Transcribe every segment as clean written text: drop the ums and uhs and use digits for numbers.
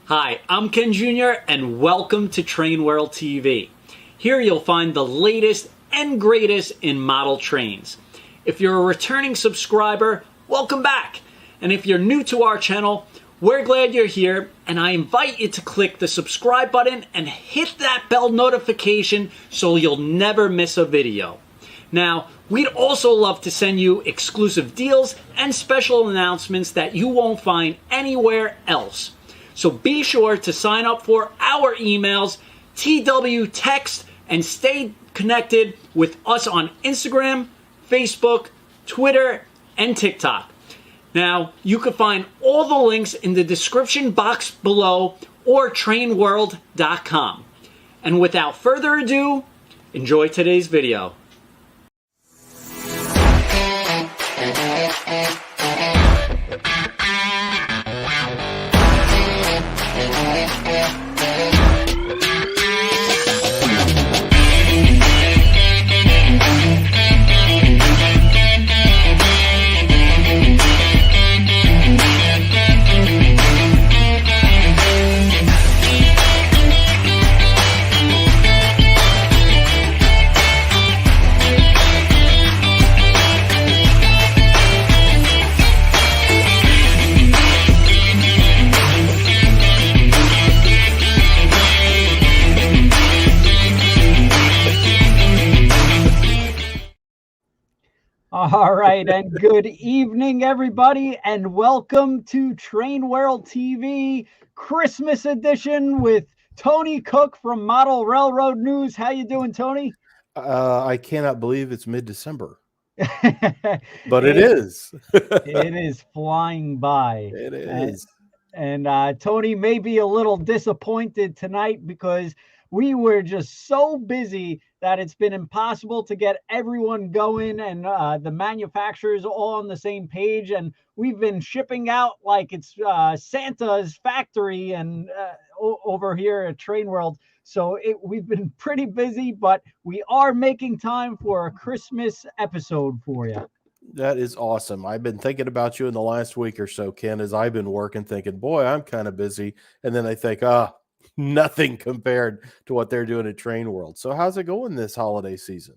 Hi, I'm Ken Jr. and welcome to TrainWorld TV. Here you'll find the latest and greatest in model trains. If you're a returning subscriber, welcome back. And if you're new to our channel, we're glad you're here, and I invite you to click the subscribe button and hit that bell notification so you'll never miss a video. Now, we'd also love to send you exclusive deals and special announcements that you won't find anywhere else. So be sure to sign up for our emails, TW Text, and stay connected with us on Instagram, Facebook, Twitter, and TikTok. Now, you can find all the links in the description box below or trainworld.com. And without further ado, enjoy today's video. All right, and good evening, everybody, and welcome to TrainWorld TV Christmas edition with Tony Cook from Model Railroad News. How you doing, Tony? I cannot believe it's mid-December, but it is. It is flying by. It is. And Tony may be a little disappointed tonight because we were just so busy that it's been impossible to get everyone going and the manufacturers all on the same page. And we've been shipping out like it's Santa's factory and over here at TrainWorld. So we've been pretty busy, but we are making time for a Christmas episode for you. That is awesome. I've been thinking about you in the last week or so, Ken, as I've been working, thinking, boy, I'm kind of busy. And then I think, nothing compared to what they're doing at TrainWorld. So how's it going this holiday season?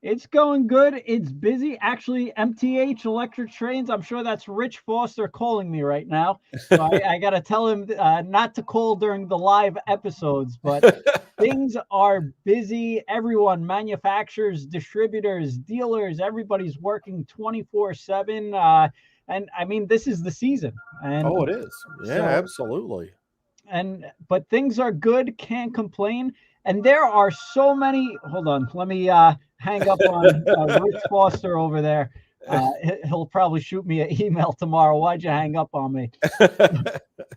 It's going good. It's busy. Actually, MTH Electric Trains, I'm sure that's Rich Foster calling me right now. So I got to tell him not to call during the live episodes, but things are busy. Everyone, manufacturers, distributors, dealers, everybody's working 24/7. And I mean, this is the season. And it is. Yeah, so, absolutely. But things are good, can't complain. And there are so many. Hold on, let me hang up on Rich Foster over there. He'll probably shoot me an email tomorrow. Why'd you hang up on me?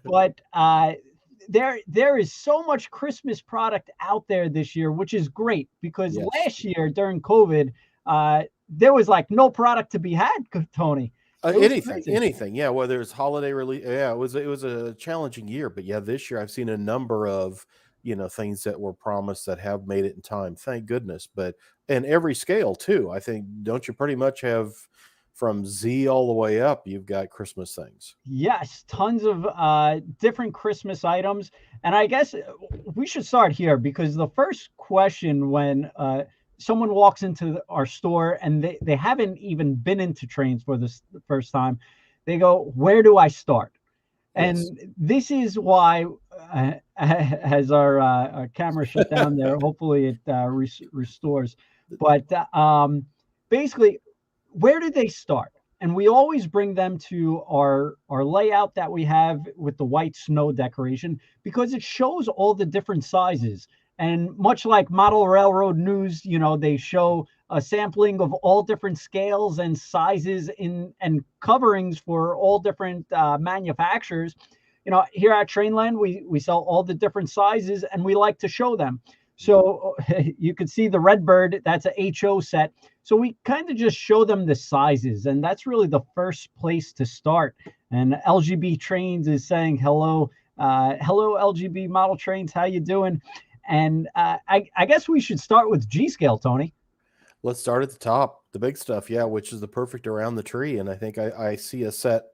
But there is so much Christmas product out there this year, which is great because last year during COVID, there was like no product to be had, Tony. Anything. Yeah. Whether it's holiday release. Yeah. It was a challenging year, but yeah, this year I've seen a number of, things that were promised that have made it in time. Thank goodness. But in every scale too, I think, don't you pretty much have from Z all the way up, you've got Christmas things. Yes. Tons of different Christmas items. And I guess we should start here because the first question when, someone walks into our store and they haven't even been into trains for the first time, they go, where do I start? And this is why, as our camera shut down there, hopefully it restores. But basically, where do they start? And we always bring them to our layout that we have with the white snow decoration because it shows all the different sizes. And much like Model Railroad News, they show a sampling of all different scales and sizes and coverings for all different manufacturers. Here at Trainland, we sell all the different sizes and we like to show them. So you can see the Redbird, that's a HO set. So we kind of just show them the sizes, and that's really the first place to start. And LGB Trains is saying hello. Hello, LGB Model Trains. How you doing? And I guess we should start with G-Scale, Tony. Let's start at the top, the big stuff, yeah, which is the perfect around the tree. And I think I see a set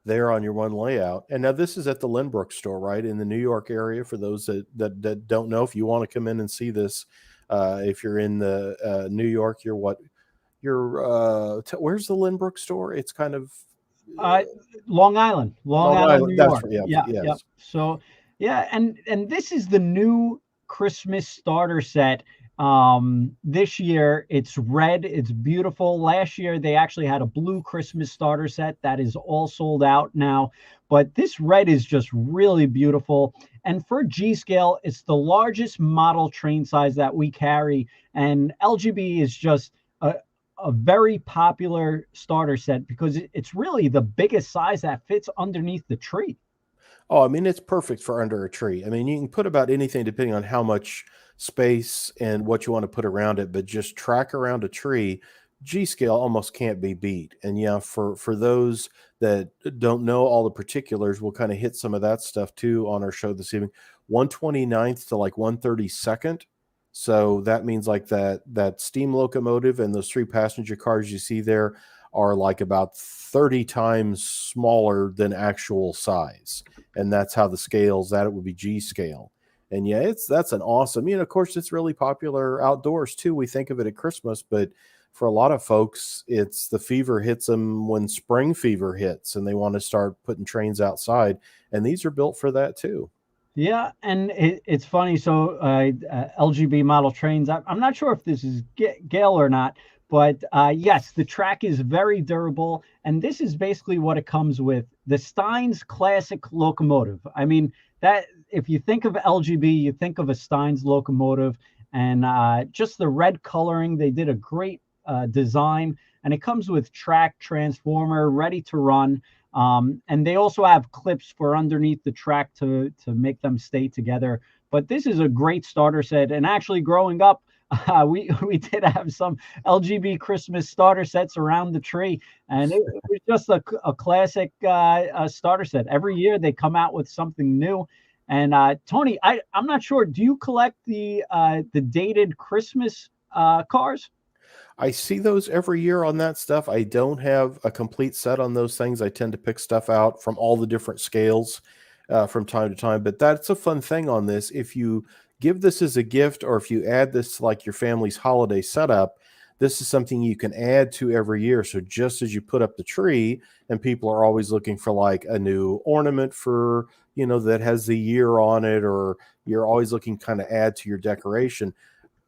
there on your one layout. And now this is at the Lynbrook store, right, in the New York area. For those that don't know, if you want to come in and see this, if you're in the New York, where's the Lynbrook store? It's kind of Long Island, Long New Island. That's York. right. Yeah. Yeah, yeah. Yes. So yeah, and this is the new Christmas starter set. This year it's red, it's beautiful. Last year they actually had a blue Christmas starter set that is all sold out now, but this red is just really beautiful. And for G scale, it's the largest model train size that we carry, and LGB is just a very popular starter set because it's really the biggest size that fits underneath the tree. Oh, I mean, it's perfect for under a tree. I mean, you can put about anything depending on how much space and what you want to put around it, but just track around a tree, G scale almost can't be beat. And yeah, for those that don't know all the particulars, we'll kind of hit some of that stuff too on our show this evening. 129th to like 132nd. So that means like that steam locomotive and those 3 passenger cars you see there are like about 30 times smaller than actual size. And that's how the scales, that it would be G scale. And yeah, that's an awesome, of course, it's really popular outdoors too. We think of it at Christmas, but for a lot of folks, it's the fever hits them when spring fever hits and they want to start putting trains outside. And these are built for that too. Yeah, and it's funny. So LGB model trains, I'm not sure if this is Gale or not, but yes, the track is very durable. And this is basically what it comes with. The Steins Classic locomotive. I mean, that if you think of LGB, you think of a Steins locomotive, and just the red coloring, they did a great design, and it comes with track transformer ready to run. And they also have clips for underneath the track to make them stay together. But this is a great starter set. And actually, growing up, we did have some LGB Christmas starter sets around the tree, and it was just a classic starter set. Every year they come out with something new. And Tony, I'm not sure. Do you collect the dated Christmas cars? I see those every year on that stuff. I don't have a complete set on those things. I tend to pick stuff out from all the different scales from time to time. But that's a fun thing on this. If you give this as a gift, or if you add this to like your family's holiday setup, this is something you can add to every year. So just as you put up the tree, and people are always looking for like a new ornament for, that has the year on it, or you're always looking kind of add to your decoration.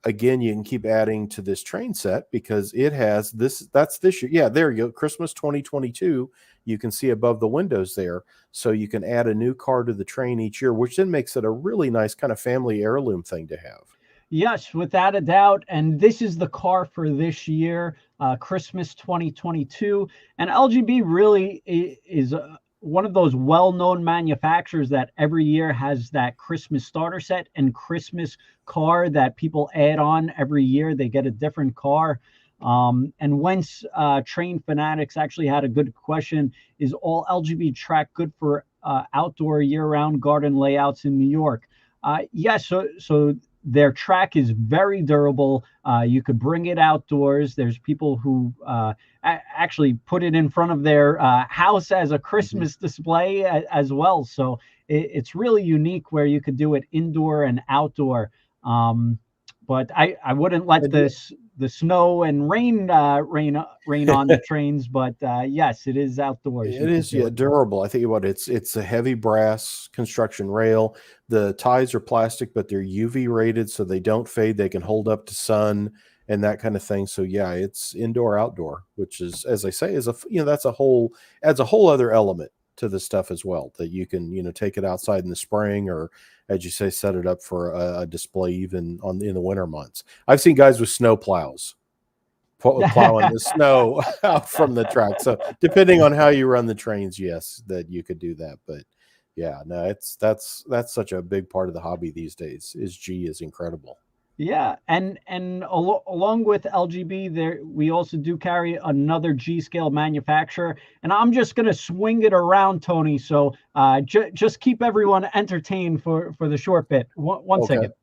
Again, you can keep adding to this train set because it has this. That's this year. Yeah, there you go. Christmas 2022. You can see above the windows there. So you can add a new car to the train each year, which then makes it a really nice kind of family heirloom thing to have. Yes, without a doubt. And this is the car for this year, Christmas 2022. And LGB really is one of those well-known manufacturers that every year has that Christmas starter set and Christmas car that people add on every year. They get a different car. And once Train Fanatics actually had a good question, is all LGB track good for outdoor year-round garden layouts in New York? Yes, so their track is very durable. You could bring it outdoors. There's people who actually put it in front of their house as a Christmas display as well. So it's really unique where you could do it indoor and outdoor. But I wouldn't let the snow and rain on the trains. But yes, it is outdoors. It is, yeah, durable. I think about it, it's a heavy brass construction rail. The ties are plastic, but they're UV rated, so they don't fade. They can hold up to sun and that kind of thing. So yeah, it's indoor outdoor, which is, as I say, is adds a whole other element to the stuff as well, that you can take it outside in the spring, or as you say, set it up for a display even in the winter months. I've seen guys with snow plows plowing the snow out from the track. So depending on how you run the trains, yes, that you could do that. But yeah, no, that's such a big part of the hobby these days. G is incredible. Yeah, and along with LGB, there we also do carry another G scale manufacturer, and I'm just gonna swing it around, Tony. So just keep everyone entertained for the short bit. One Okay. second.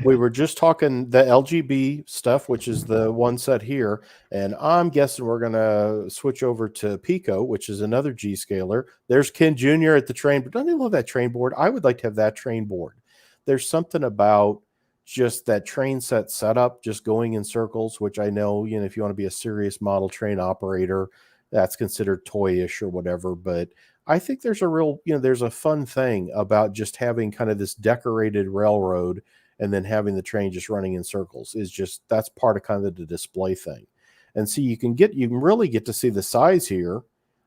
We were just talking the LGB stuff, which is the one set here, and I'm guessing we're gonna switch over to PIKO, which is another G scaler. There's Ken Jr. at the train, but don't you love that train board? I would like to have that train board. There's something about just that train set setup, just going in circles, which I know, if you want to be a serious model train operator, that's considered toyish or whatever. But I think there's a real, there's a fun thing about just having kind of this decorated railroad and then having the train just running in circles. Is just, that's part of kind of the display thing. And see, you can really get to see the size here.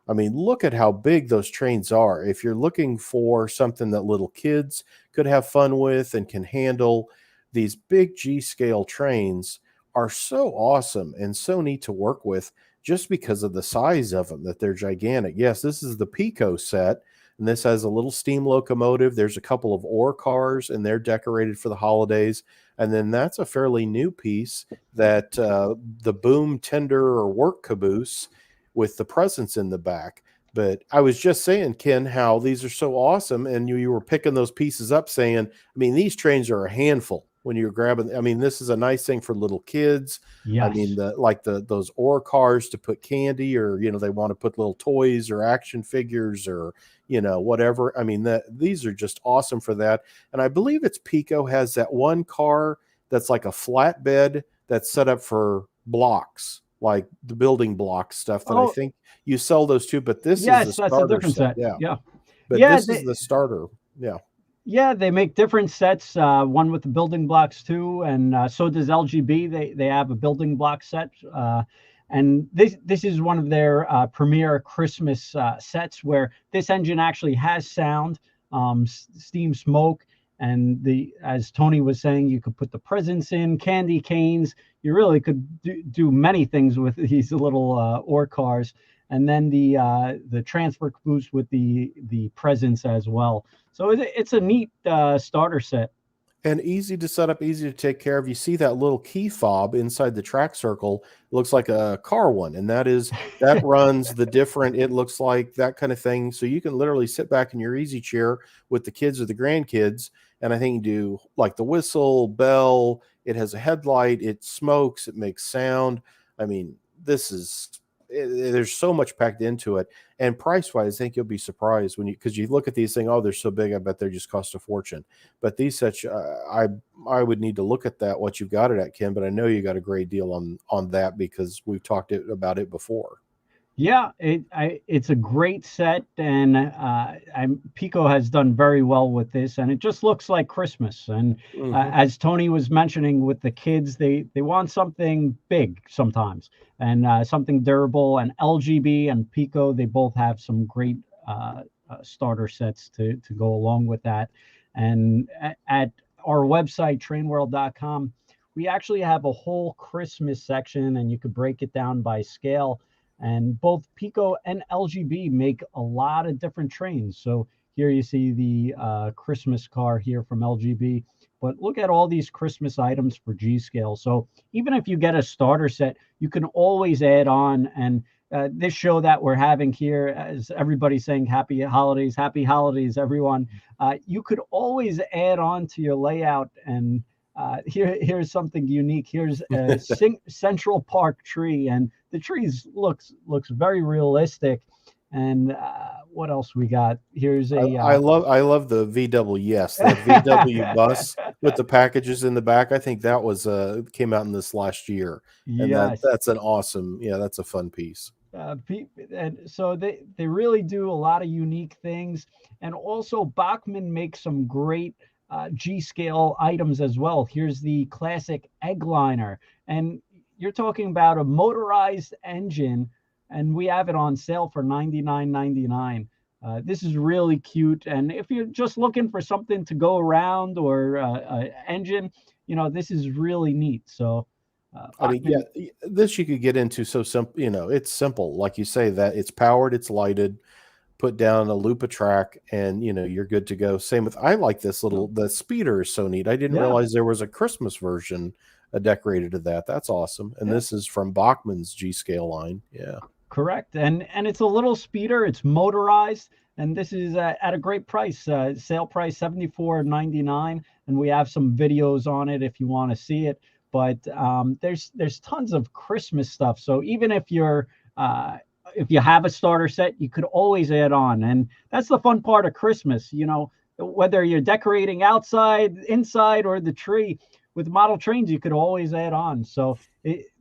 I mean, look at how big those trains are. If you're looking for something that little kids could have fun with and can handle, these big G scale trains are so awesome and so neat to work with just because of the size of them, that they're gigantic. Yes, this is the PIKO set, and this has a little steam locomotive. There's a couple of ore cars, and they're decorated for the holidays. And then that's a fairly new piece, that the boom tender or work caboose with the presents in the back. But I was just saying, Ken, how these are so awesome, and you were picking those pieces up saying, I mean, these trains are a handful when you're grabbing. I mean, this is a nice thing for little kids. Yes. I mean, those ore cars to put candy, or they want to put little toys or action figures or whatever. I mean, these are just awesome for that. And I believe it's PIKO has that one car that's like a flatbed that's set up for blocks, like the building block stuff that I think you sell those too. But this is the starter, that's a different set. Yeah. But this is the starter. Yeah. Yeah, they make different sets, one with the building blocks too, and so does LGB. They have a building block set, and this is one of their premier Christmas sets, where this engine actually has sound, steam, smoke, and as Tony was saying, you could put the presents in, candy canes. You really could do many things with these little ore cars. And then the transfer caboose with the presents as well. So it's a neat starter set. And easy to set up, easy to take care of. You see that little key fob inside the track circle. It looks like a car one, and that runs the different. It looks like that kind of thing. So you can literally sit back in your easy chair with the kids or the grandkids, and I think you do like the whistle, bell. It has a headlight. It smokes. It makes sound. I mean, there's so much packed into it, and price-wise, I think you'll be surprised because you look at these things. Oh, they're so big. I bet they just cost a fortune. But these I would need to look at what you've got it at, Ken. But I know you got a great deal on that because we've talked about it before. Yeah, it's a great set, and PIKO has done very well with this, and it just looks like Christmas. And as Tony was mentioning, with the kids, they want something big sometimes, and something durable. And LGB and PIKO, they both have some great starter sets to go along with that. And at our website, TrainWorld.com, we actually have a whole Christmas section, and you could break it down by scale. And both PIKO and LGB make a lot of different trains. So here you see the Christmas car here from LGB. But look at all these Christmas items for G scale. So even if you get a starter set, you can always add on. And this show that we're having here, as everybody's saying, happy holidays, everyone. You could always add on to your layout. And here's something unique. Here's a Central Park tree, and the trees looks very realistic. And what else we got? Here's I love the VW. Yes, the VW bus with the packages in the back. I think that was came out in this last year, and that's an awesome. Yeah, that's a fun piece. And so they really do a lot of unique things, and also Bachmann makes some great G scale items as well. Here's the classic egg liner, and you're talking about a motorized engine, and we have it on sale for $99.99. This is really cute, and if you're just looking for something to go around or engine, this is really neat. So I mean, yeah, this you could get into so simple. It's simple, like you say, that it's powered, it's lighted, put down a loop of track, and you're good to go. Same with, I like this the speeder is so neat. I didn't realize there was a Christmas version decorated to that. That's awesome. And this is from Bachmann's G scale line. Yeah, Correct. And it's a little speeder. It's motorized, and this is at a great price. Sale price $74.99, and we have some videos on it if you want to see it. But there's tons of Christmas stuff. So even if you have a starter set, you could always add on, and that's the fun part of Christmas. You know, whether you're decorating outside, inside, or the tree. With model trains, you could always add on. So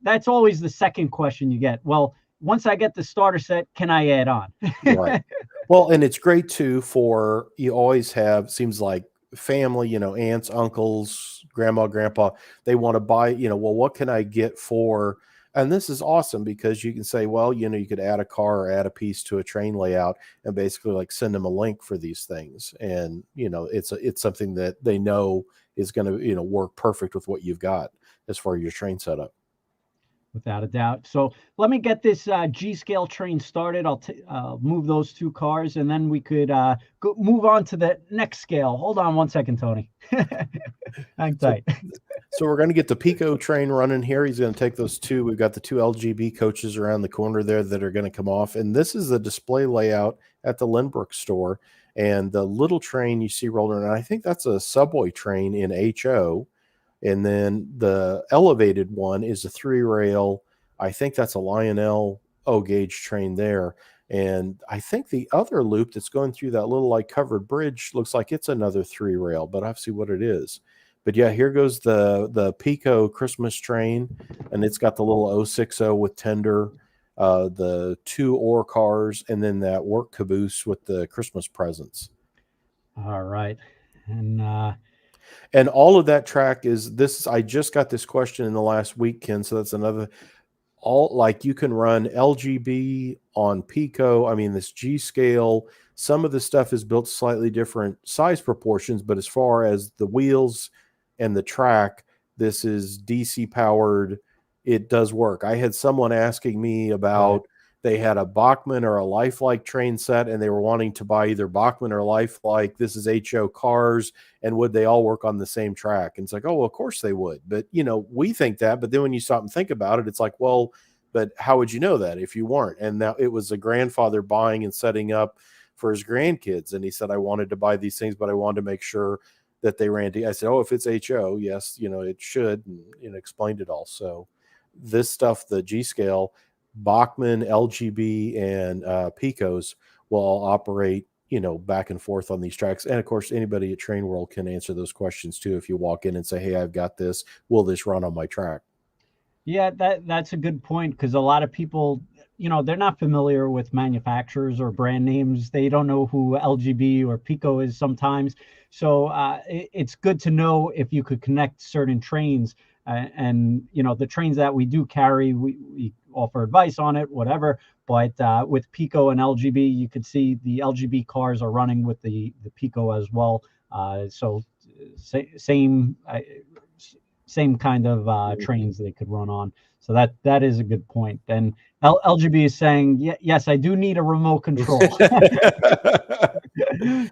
that's always the second question you get. Well, once I get the starter set, can I add on? Right. Well, and it's great too for, you always have, seems like family, you know, aunts, uncles, grandma, grandpa, they want to buy, you know, well, what can I get for, and this is awesome because you can say, well, you know, you could add a car or add a piece to a train layout and basically like send them a link for these things. And, you know, it's something that they know is going to, you know, work perfect with what you've got as far as your train setup. Without a doubt. So let me get this G-scale train started. I'll move those two cars, and then we could move on to the next scale. Hold on one second, Tony. Hang tight. So we're going to get the PIKO train running here. He's going to take those two. We've got the two LGB coaches around the corner there that are going to come off. And this is the display layout at the Lynbrook store. And the little train you see rolling around, I think that's a subway train in HO. And then the elevated one is a 3-rail. I think that's a Lionel O gauge train there. And I think the other loop that's going through that little like covered bridge looks like it's another 3-rail, but I have to see what it is. But yeah, here goes the PIKO Christmas train, and it's got the little 060 with tender, the 2 ore cars, and then that work caboose with the Christmas presents. All right. And all of that track is this. I just got this question in the last week, Ken. So that's another. All like you can run LGB on PIKO. I mean, this G scale. Some of the stuff is built slightly different size proportions, but as far as the wheels and the track, this is DC powered. It does work. I had someone asking me about. They had a Bachmann or a Lifelike train set, and they were wanting to buy either Bachmann or Lifelike. This is HO cars, and would they all work on the same track? And it's like, oh, well, of course they would. But, you know, we think that. But then when you stop and think about it, it's like, well, but how would you know that if you weren't? And now it was a grandfather buying and setting up for his grandkids. And he said, I wanted to buy these things, but I wanted to make sure that they ran. I said, oh, if it's HO, yes, you know, it should. And, you know, explained it all. So this stuff, the G scale, Bachmann, LGB, and PIKOs will all operate, you know, back and forth on these tracks. And of course, anybody at TrainWorld can answer those questions too. If you walk in and say, hey, I've got this, will this run on my track? Yeah, that's a good point, because a lot of people, you know, they're not familiar with manufacturers or brand names. They don't know who LGB or PIKO is sometimes. So it's good to know if you could connect certain trains. And, you know, the trains that we do carry, we offer advice on it, whatever. But with PIKO and LGB, you could see the LGB cars are running with the PIKO as well. So same kind of trains they could run on. So that is a good point. And LGB is saying, yes, I do need a remote control.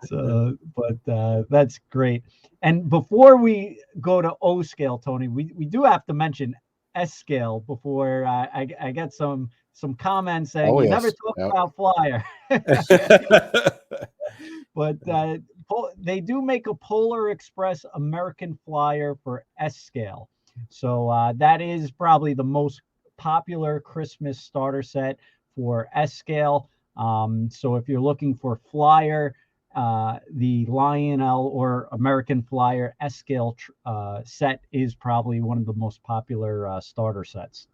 So, but that's great. And before we go to O scale, Tony, we do have to mention S scale before I get some comments saying you never talk about Flyer. But they do make a Polar Express American Flyer for S scale. So that is probably the most popular Christmas starter set for S scale. So if you're looking for Flyer, the Lionel or American Flyer S scale set is probably one of the most popular starter sets.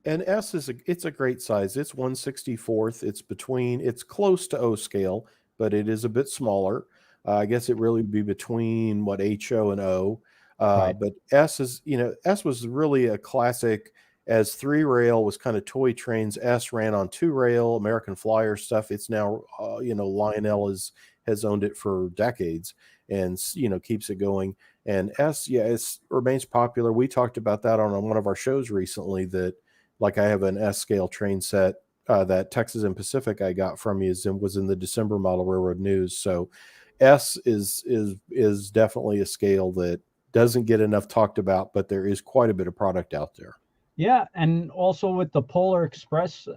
And S it's a great size. It's 1/64. It's close to O scale, but it is a bit smaller. I guess it really would be between what HO and O. Right. But S is, you know, S was really a classic. As 3-rail was kind of toy trains, S ran on 2-rail American Flyer stuff. It's now, you know, Lionel has owned it for decades and, you know, keeps it going. And S, yeah, it remains popular. We talked about that on one of our shows recently, that like I have an S scale train set that Texas and Pacific I got from you was in the December Model Railroad News. So S is definitely a scale that doesn't get enough talked about, but there is quite a bit of product out there. Yeah, and also with the Polar Express,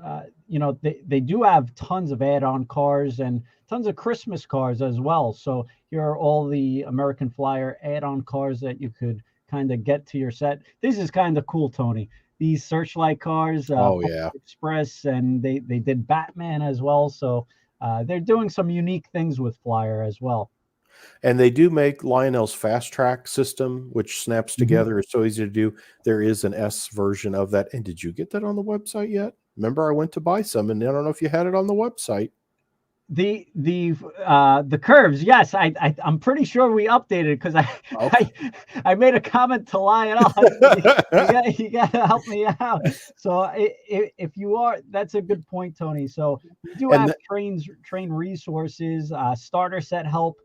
they do have tons of add-on cars and tons of Christmas cars as well. So here are all the American Flyer add-on cars that you could kind of get to your set. This is kind of cool, Tony. These Searchlight cars, Oh Polar yeah. Express, and they did Batman as well. So they're doing some unique things with Flyer as well. And they do make Lionel's fast track system, which snaps Mhm. together. It's so easy to do. There is an S version of that. And did you get that on the website yet? Remember, I went to buy some, and I don't know if you had it on the website. The curves, yes, I'm pretty sure we updated because Okay. I made a comment to Lionel. You got to help me out. So if you are, that's a good point, Tony. So we do And have train resources, starter set help,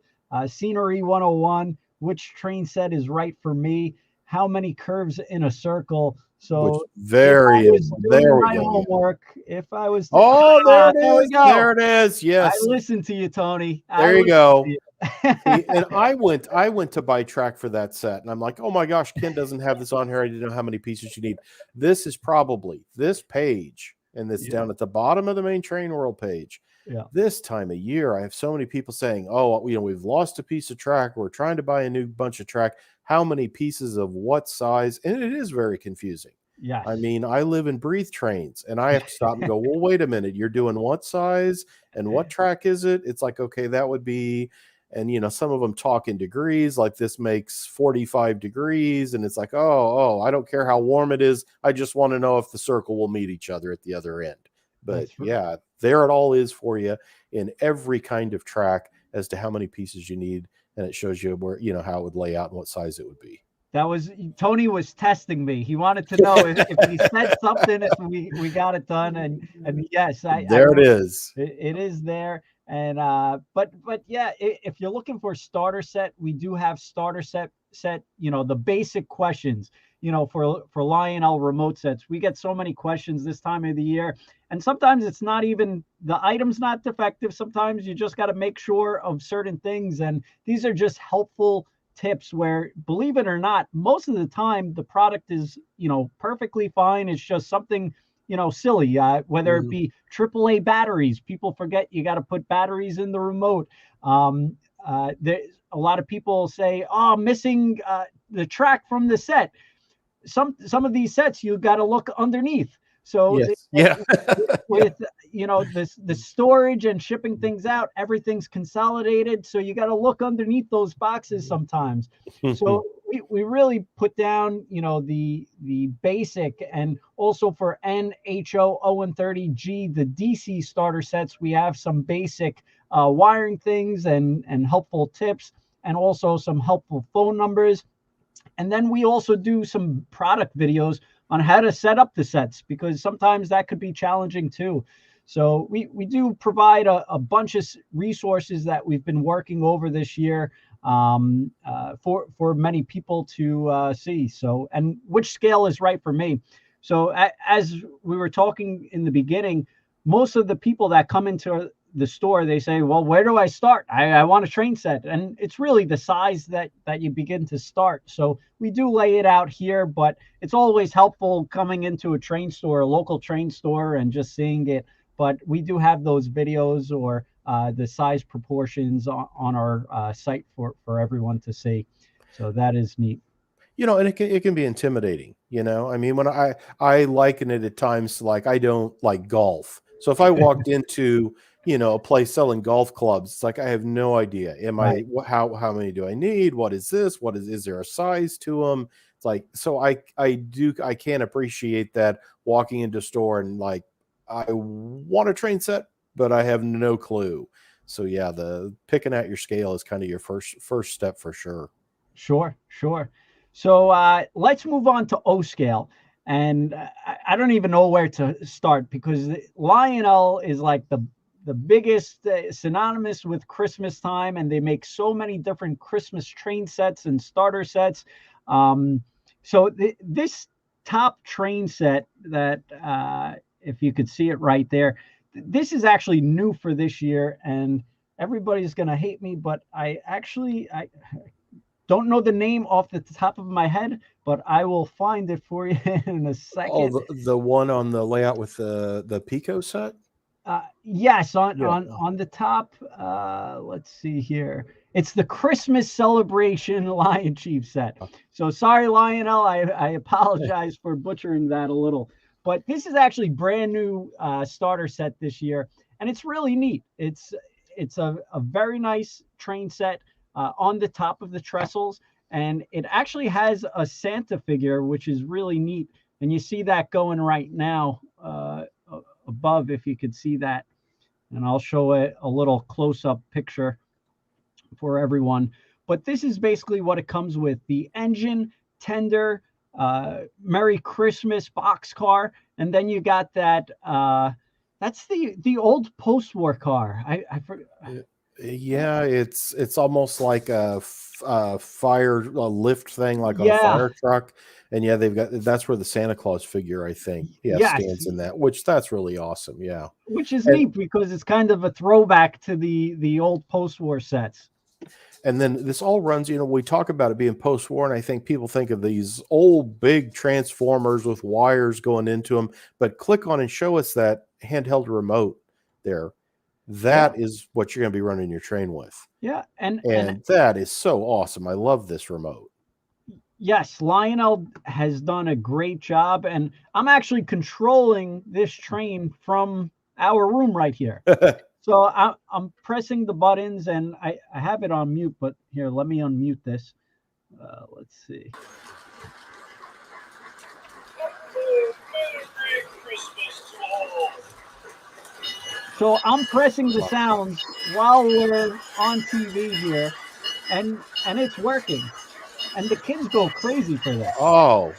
scenery 101, which train set is right for me, how many curves in a circle. which So if I very was there doing we my go. Yeah. homework, if I was to, Oh, there it there we is. go. There it is. I Yes. listened to you, Tony. I There you listened to go. you. See, and I went to buy track for that set, and I'm like, oh my gosh, Ken doesn't have this on here. I didn't know how many pieces you need. This is probably this page, and this Yeah, down at the bottom of the main TrainWorld page. yeah, This time of year, I have so many people saying, oh, we've lost a piece of track. We're trying to buy a new bunch of track. How many pieces of what size? And it is very confusing. yes. I mean, I live and breathe trains, and I have to stop and go, well, wait a minute. You're doing what size and what track is it? It's like, okay, that would be, and some of them talk in degrees, like this makes 45 degrees, and it's like, I don't care how warm it is. I just want to know if the circle will meet each other at the other end. But That's yeah, there it all is for you in every kind of track as to how many pieces you need, and it shows you where how it would lay out and what size it would be. That was Tony was testing me. He wanted to know if we said something, if we got it done, and yes, I There it will. is. It is there, and but yeah, if you're looking for a starter set, we do have starter set. The basic questions. For Lionel remote sets, we get so many questions this time of the year, and sometimes it's not even the item's not defective. Sometimes you just got to make sure of certain things, and these are just helpful tips where, believe it or not, most of the time the product is perfectly fine. It's just something silly, whether it Mhm. be AAA batteries. People forget you got to put batteries in the remote. There's a lot of people say, oh, I'm missing the track from the set. Some of these sets you got to look underneath. So Yes. Yeah. with the storage and shipping things out, everything's consolidated, so you got to look underneath those boxes sometimes. So we really put down the basic, and also for NHO O and 30G, the DC starter sets, we have some basic wiring things and helpful tips, and also some helpful phone numbers. And then we also do some product videos on how to set up the sets, because sometimes that could be challenging too. So we do provide a bunch of resources that we've been working over this year, for many people to see. So, and which scale is right for me. So as we were talking in the beginning, most of the people that come into the store, they say, well, where do I start? I want a train set. And it's really the size that you begin to start. So we do lay it out here, but it's always helpful coming into a train store, a local train store, and just seeing it. But we do have those videos or the size proportions on our site for everyone to see. So that is neat. And it can be intimidating. I mean, when I liken it at times to, like, I don't like golf. So if I walked into, a place selling golf clubs, it's like I have no idea. Right. How many do I need? What is this? Is there a size to them? It's like, so I can't appreciate that walking into a store and, like, I want a train set, but I have no clue. So yeah, the picking out your scale is kind of your first step for sure. Sure, sure. So let's move on to O scale. And I don't even know where to start, because Lionel is like the biggest, synonymous with Christmas time, and they make so many different Christmas train sets and starter sets. So this top train set that, if you could see it right there, this is actually new for this year, and everybody's going to hate me, but I Don't know the name off the top of my head, but I will find it for you in a Oh, second. the one on the layout with the PIKO set. Yes, on Yeah. on the top. Let's see here. It's the Christmas celebration Lion Chief set. So sorry, Lionel. I apologize for butchering that a little. But this is actually brand new starter set this year, and it's really neat. It's a very nice train set on the top of the trestles, and it actually has a Santa figure, which is really neat. And you see that going right now above, if you could see that. And I'll show it a little close-up picture for everyone. But this is basically what it comes with: the engine, tender, Merry Christmas boxcar, and then you got that. That's the old post-war car. I forgot. Yeah, it's almost like a fire lift thing, like on a Yeah. fire truck. And yeah, that's where the Santa Claus figure, I think, Yes. stands in that, which that's really awesome. Yeah. Which is And, neat because it's kind of a throwback to the old post-war sets. and then this all runs, we talk about it being post-war, and I think people think of these old big transformers with wires going into them, but click on and show us that handheld remote there. That is what you're going to be running your train with. Yeah, and that is so awesome. I love this remote. Yes, Lionel has done a great job, and I'm actually controlling this train from our room right here. So I'm pressing the buttons, and I have it on mute, but here, let me unmute this. Let's see. Merry Christmas to all. So I'm pressing the sounds while we're on TV here, and it's working. And the kids go crazy for this. Oh,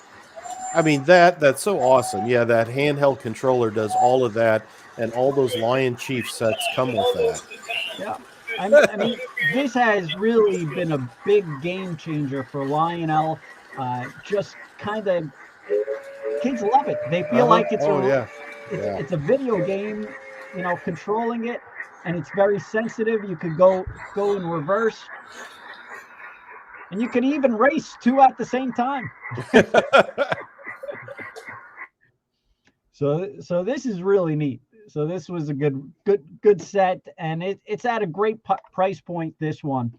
I mean, that's so awesome. Yeah, that handheld controller does all of that, and all those Lion Chief sets come with that. Yeah. I mean, this has really been a big game changer for Lionel. Just kind of, kids love it. They feel like it's it's a video game, controlling it, and it's very sensitive. You could go in reverse, and you can even race two at the same time. So this is really neat. So this was a good set, and it's at a great price point, this one.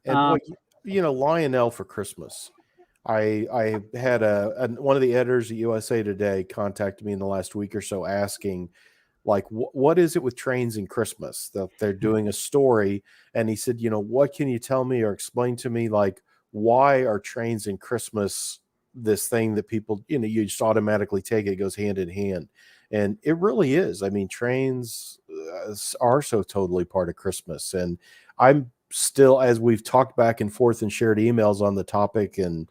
And Lionel for Christmas. I had one of the editors at USA Today contacted me in the last week or so asking, like, what is it with trains and Christmas that they're doing a story? And he said, what can you tell me or explain to me, like, why are trains and Christmas this thing that people, you just automatically take it goes hand in hand? And it really is. I mean, trains are so totally part of Christmas. And I'm still, as we've talked back and forth and shared emails on the topic, and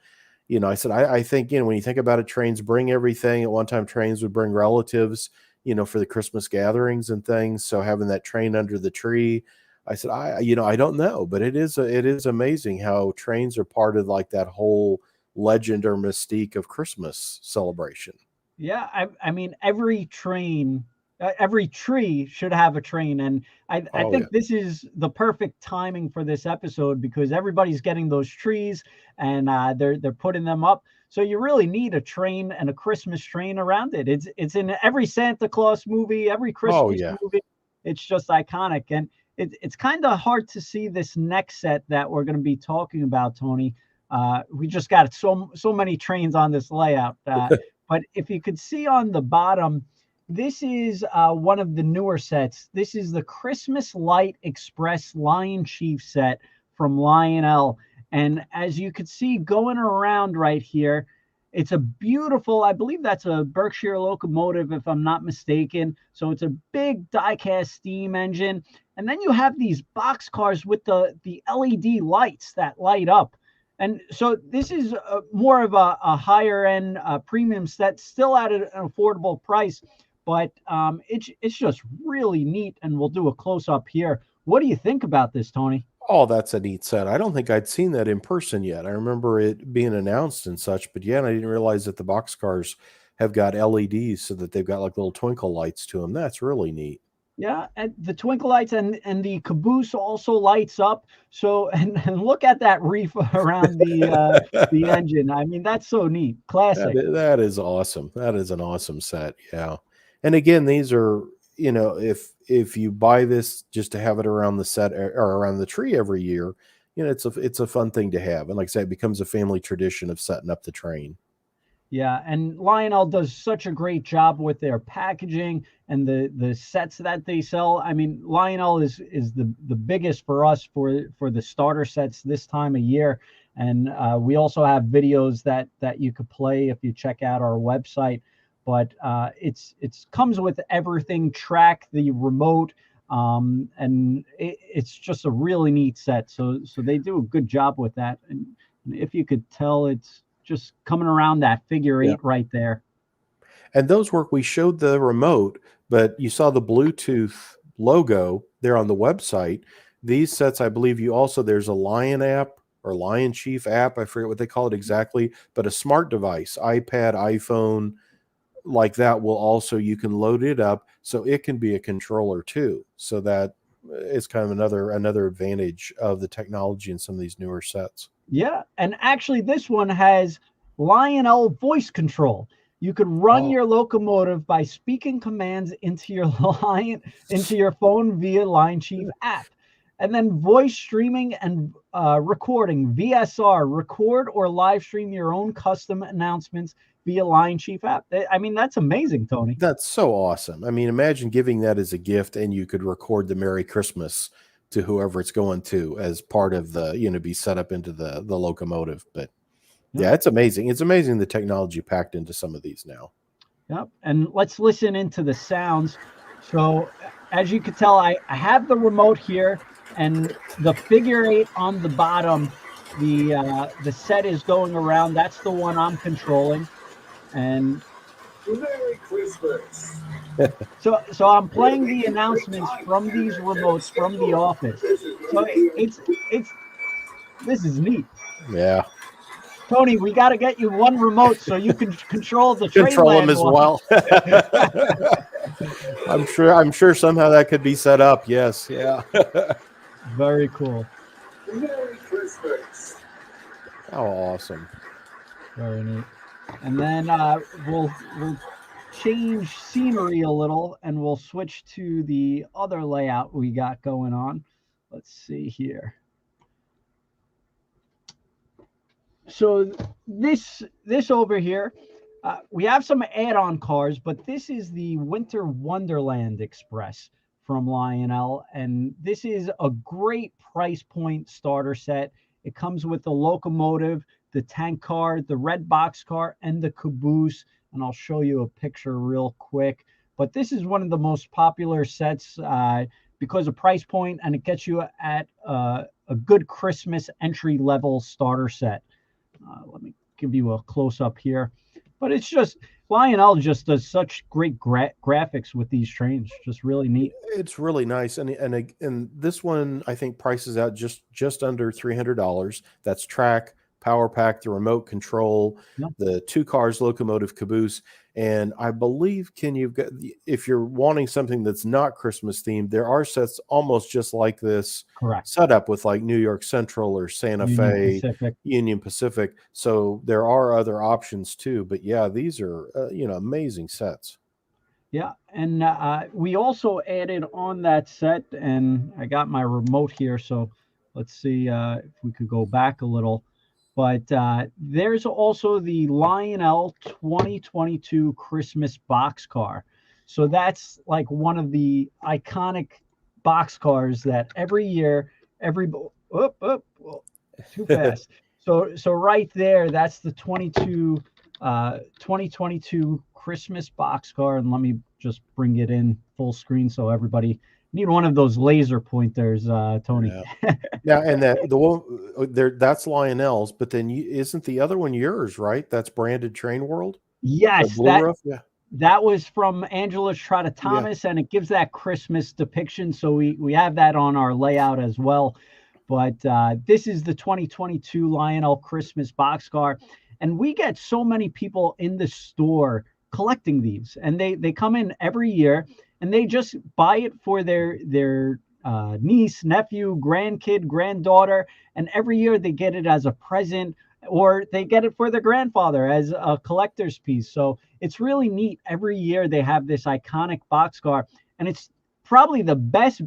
I said, I think, when you think about it, trains bring everything. At one time, trains would bring relatives, for the Christmas gatherings and things. So having that train under the tree, I said, I don't know, but it is amazing how trains are part of like that whole legend or mystique of Christmas celebration. Yeah, I mean, every tree should have a train, and I think this is the perfect timing for this episode because everybody's getting those trees and they're putting them up. So you really need a train and a Christmas train around it. It's in every Santa Claus movie, every Christmas movie. It's just iconic, and it's kind of hard to see this next set that we're going to be talking about, Tony. We just got so many trains on this layout. But if you could see on the bottom, this is one of the newer sets. This is the Christmas Light Express Lion Chief set from Lionel. And as you could see going around right here, it's a beautiful, I believe that's a Berkshire locomotive, if I'm not mistaken. So it's a big die-cast steam engine. And then you have these box cars with the LED lights that light up. And so this is more of a higher end premium set, still at an affordable price, but it's just really neat. And we'll do a close up here. What do you think about this, Tony? Oh, that's a neat set. I don't think I'd seen that in person yet. I remember it being announced and such, but yeah, and I didn't realize that the box cars have got LEDs so that they've got like little twinkle lights to them. That's really neat. Yeah, and the twinkle lights and the caboose also lights up. So and look at that reef around the engine. I mean, that's so neat. Classic. That is awesome. That is an awesome set. Yeah. And again, these are, if you buy this just to have it around the set or around the tree every year, it's a fun thing to have. And like I said, it becomes a family tradition of setting up the train. Yeah, and Lionel does such a great job with their packaging and the sets that they sell. I mean, Lionel is the biggest for us for the starter sets this time of year, and we also have videos that you could play if you check out our website. But it's comes with everything, track, the remote, and it's just a really neat set. So they do a good job with that, and if you could tell, it's just coming around that figure eight right there. And those work. We showed the remote, but you saw the Bluetooth logo there on the website. These sets, I believe there's a Lion app or Lion Chief app. I forget what they call it exactly, but a smart device, iPad, iPhone, like that you can load it up so it can be a controller too. So that is kind of another advantage of the technology in some of these newer sets. Yeah, and actually this one has Lionel voice control. You could run your locomotive by speaking commands into your phone via Lion Chief app. And then voice streaming and recording, VSR, record or live stream your own custom announcements via Lion Chief app. I mean, that's amazing, Tony. That's so awesome. I mean, imagine giving that as a gift and you could record the Merry Christmas to whoever it's going to as part of the, be set up into the locomotive. But yeah, it's amazing. It's amazing the technology packed into some of these now. Yep. And let's listen into the sounds. So as you can tell, I have the remote here and the figure eight on the bottom, the set is going around. That's the one I'm controlling. And Merry Christmas. So I'm playing the announcements from these remotes from the office. So this is neat. Yeah. Tony, we got to get you one remote so you can control the control them as well. I'm sure somehow that could be set up. Yes. Yeah. Very cool. Merry Christmas. How awesome. Very neat. And then we'll change scenery a little and we'll switch to the other layout we got going on. Let's see here. So this over here, we have some add-on cars, but this is the Winter Wonderland Express from Lionel, and this is a great price point starter set. It comes with the locomotive, the tank car, the red box car, and the caboose, and I'll show you a picture real quick. But this is one of the most popular sets because of price point, and it gets you at a good Christmas entry-level starter set. Let me give you a close-up here. But it's just, Lionel just does such great graphics with these trains. Just really neat. It's really nice. And this one, I think, prices out just under $300. That's track, power pack, the remote control, the 2 cars, locomotive, caboose. And I believe, if you're wanting something that's not Christmas themed, there are sets almost just like this. Correct. Set up with like New York Central or Santa Fe, Union Pacific. So there are other options too. But yeah, these are, amazing sets. Yeah. And we also added on that set, and I got my remote here. So let's see if we could go back a little. But there's also the Lionel 2022 Christmas box car. So that's like one of the iconic box cars that every year, too fast. So right there, that's the 2022 Christmas box car. And let me just bring it in full screen so everybody. Need one of those laser pointers, Tony. Yeah, and the one there, that's Lionel's, but then isn't the other one yours, right? That's branded TrainWorld. Yes, that was from Angela Trotta Thomas, and it gives that Christmas depiction. So we have that on our layout as well. But this is the 2022 Lionel Christmas box car, and we get so many people in the store collecting these, and they come in every year. and they just buy it for their niece, nephew, grandkid, granddaughter, and every year they get it as a present, or they get it for their grandfather as a collector's piece. So it's really neat. Every year they have this iconic boxcar, and it's probably the best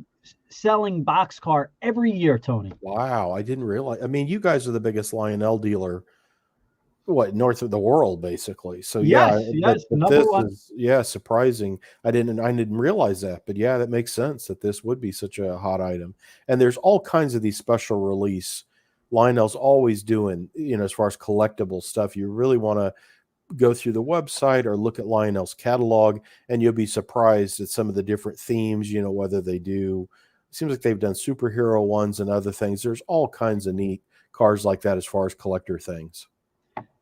selling boxcar every year, Tony. Wow, I didn't realize. I mean, you guys are the biggest Lionel dealer, what, north of the world, basically. So yeah, Yes, but number this one. is, yeah, surprising. I didn't realize that, but yeah, that makes sense that this would be such a hot item. And there's all kinds of these special release. Lionel's always doing, as far as collectible stuff. You really want to go through the website or look at Lionel's catalog, and you'll be surprised at some of the different themes, whether they do. It seems like they've done superhero ones and other things. There's all kinds of neat cars like that as far as collector things.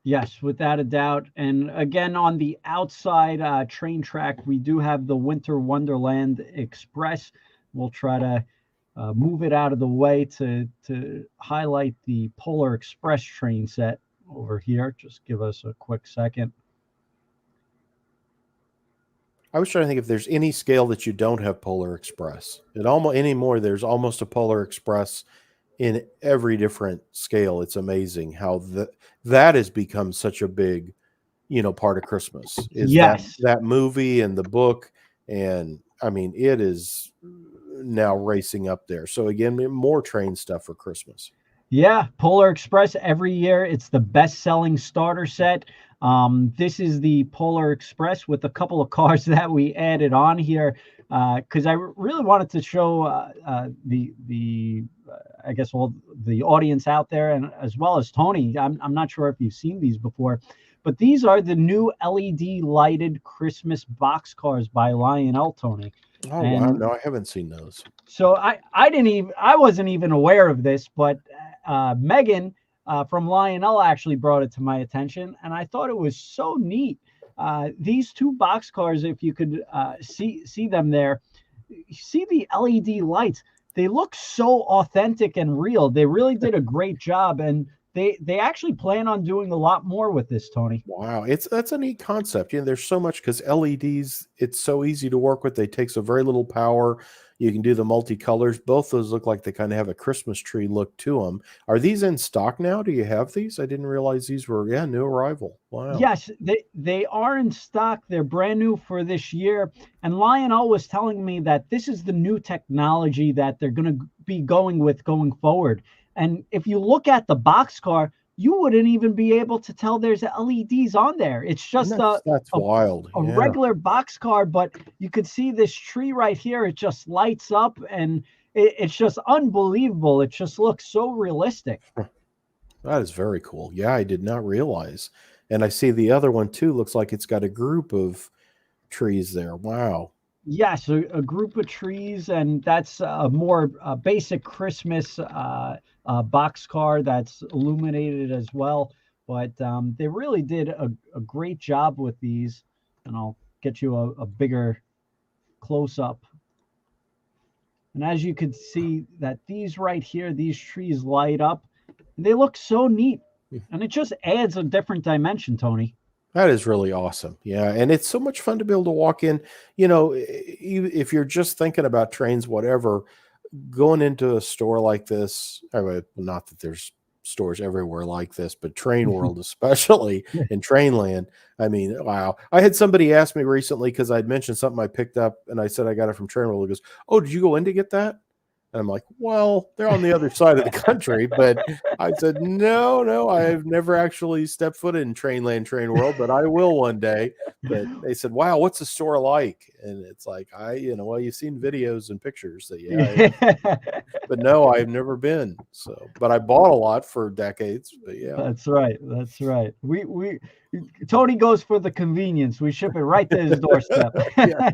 Yes, without a doubt. And again, on the outside train track, we do have the Winter Wonderland Express. We'll try to move it out of the way to highlight the Polar Express train set over here. Just give us a quick second. I was trying to think if there's any scale that you don't have Polar Express. It almost anymore. There's almost a Polar Express in every different scale. It's amazing how that has become such a big, part of Christmas. Is Yes. that movie and the book, and I mean, it is now racing up there. So again, more train stuff for Christmas. Yeah, Polar Express every year. It's the best-selling starter set. This is the Polar Express with a couple of cars that we added on here because I really wanted to show I guess all the audience out there, and as well as Tony. I'm not sure if you've seen these before, but these are the new LED lighted Christmas box cars by Lionel, Tony. Oh, wow. No, I haven't seen those. So I wasn't even aware of this, but Megan from Lionel actually brought it to my attention, and I thought it was so neat. These two boxcars, if you could see them there, you see the LED lights. They look so authentic and real. They really did a great job, and they actually plan on doing a lot more with this, Tony. Wow, that's a neat concept. There's so much, because LEDs, it's so easy to work with. They take so very little power. You can do the multicolors. Both those look like they kind of have a Christmas tree look to them. Are these in stock now? Do you have these? I didn't realize these were, new arrival. Wow. Yes, they are in stock. They're brand new for this year. And Lionel was telling me that this is the new technology that they're going to be going forward. And if you look at the boxcar, you wouldn't even be able to tell there's LEDs on there. It's just that's wild. A regular boxcar, but you could see this tree right here. It just lights up, and it's just unbelievable. It just looks so realistic. That is very cool. Yeah, I did not realize. And I see the other one too. Looks like it's got a group of trees there. Wow. Yes, a group of trees, and that's a more basic Christmas boxcar that's illuminated as well. But they really did a great job with these, and I'll get you a bigger close-up. And as you can see, that these right here, these trees light up. They look so neat, and it just adds a different dimension, Tony. That is really awesome. Yeah. And it's so much fun to be able to walk in, if you're just thinking about trains, whatever, going into a store like this, not that there's stores everywhere like this, but TrainWorld, especially in Trainland. I mean, wow. I had somebody ask me recently, because I'd mentioned something I picked up, and I said I got it from TrainWorld. He goes, "Oh, did you go in to get that?" And I'm like, well, they're on the other side of the country. But I said, no, I've never actually stepped foot in TrainWorld, but I will one day. But they said, wow, what's the store like? And it's like, well, you've seen videos and pictures that, but no, I've never been. So, but I bought a lot for decades. But yeah. That's right. Tony goes for the convenience. We ship it right to his doorstep. Yeah,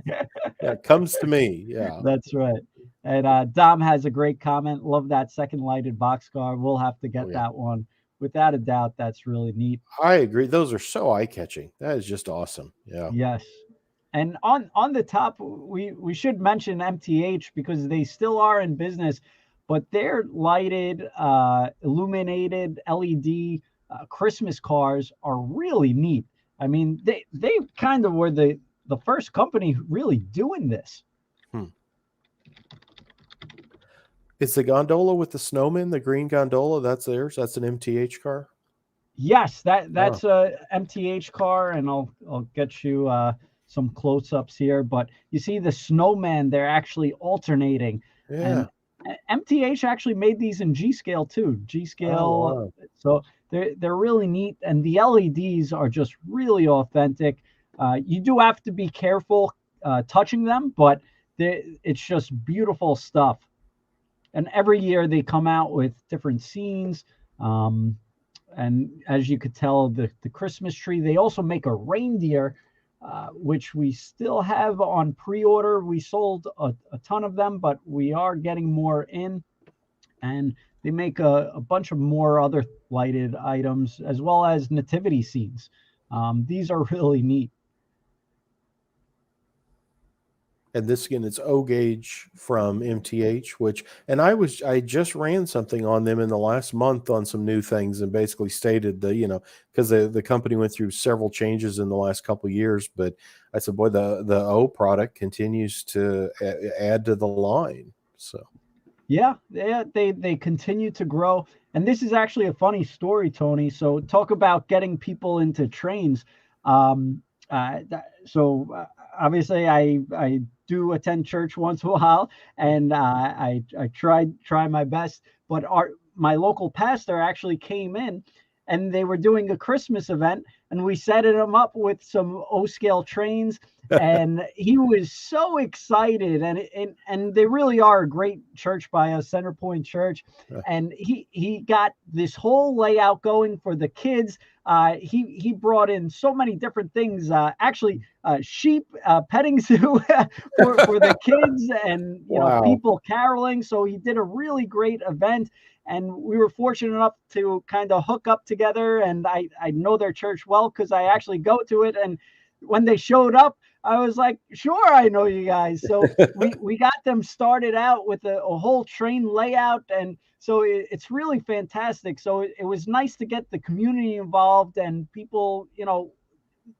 it comes to me. Yeah. That's right. And Dom has a great comment. Love that second lighted boxcar. We'll have to get that one. Without a doubt, that's really neat. I agree. Those are so eye-catching. That is just awesome. Yeah. Yes. And on the top, we should mention MTH, because they still are in business, but their lighted, illuminated LED Christmas cars are really neat. I mean, they kind of were the the first company really doing this. It's the gondola with the snowman, the green gondola. That's theirs. That's an MTH car. Yes, that's a MTH car, and I'll get you some close-ups here. But you see the snowman, they're actually alternating. Yeah. And MTH actually made these in G scale too. G scale. Oh, wow. So they're really neat, and the LEDs are just really authentic. You do have to be careful touching them, but it's just beautiful stuff. And every year they come out with different scenes. And as you could tell, the Christmas tree, they also make a reindeer, which we still have on pre-order. We sold a ton of them, but we are getting more in. And they make a bunch of more other lighted items, as well as nativity scenes. These are really neat. And this again, it's O gauge from MTH, I just ran something on them in the last month on some new things, and basically stated because the company went through several changes in the last couple of years, but I said, boy, the O product continues to add to the line. So yeah, they continue to grow. And this is actually a funny story, Tony. So talk about getting people into trains. Obviously I do attend church once in a while, and I try my best. But my local pastor actually came in, and they were doing a Christmas event, and we set him up with some O scale trains, and he was so excited. And they really are a great church by us, Center Point Church, and he got this whole layout going for the kids. He brought in so many different things, sheep, petting zoo for the kids, and Wow. people caroling. So he did a really great event, and we were fortunate enough to kind of hook up together. And I know their church well because I actually go to it. And when they showed up, I was like, sure, I know you guys. So we got them started out with a whole train layout. And so it's really fantastic. So it was nice to get the community involved, and people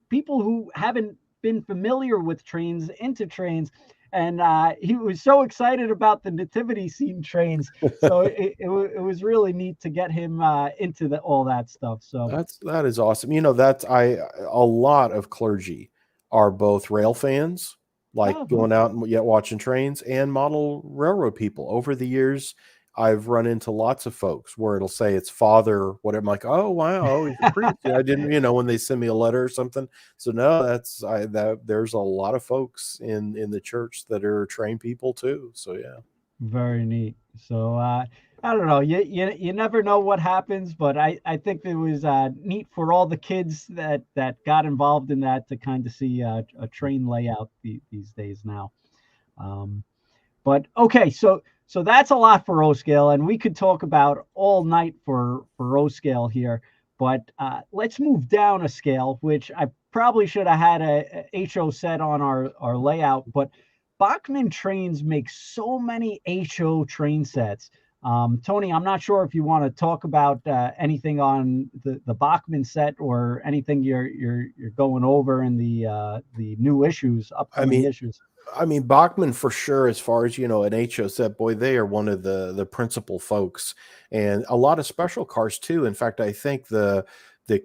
who haven't been familiar with trains into trains. And he was so excited about the nativity scene trains. So it was really neat to get him into all that stuff. So that is awesome. A lot of clergy are both rail fans, like going out and watching trains, and model railroad people. Over the years, I've run into lots of folks where it'll say it's father, whatever. I'm like, oh wow, he's a priest. I didn't, when they send me a letter or something. So no, there's a lot of folks in the church that are trained people too. So yeah, very neat. So I don't know. You never know what happens, but I think it was neat for all the kids that got involved in that to kind of see a train layout these days now. But okay, so that's a lot for O scale, and we could talk about all night for O scale here. But let's move down a scale, which I probably should have had a HO set on our layout. But Bachmann trains make so many HO train sets. Tony, I'm not sure if you want to talk about anything on the Bachmann set, or anything you're going over in the new issues, upcoming issues. I mean, Bachmann for sure, as far as, an HO set, boy, they are one of the principal folks, and a lot of special cars too. In fact, I think the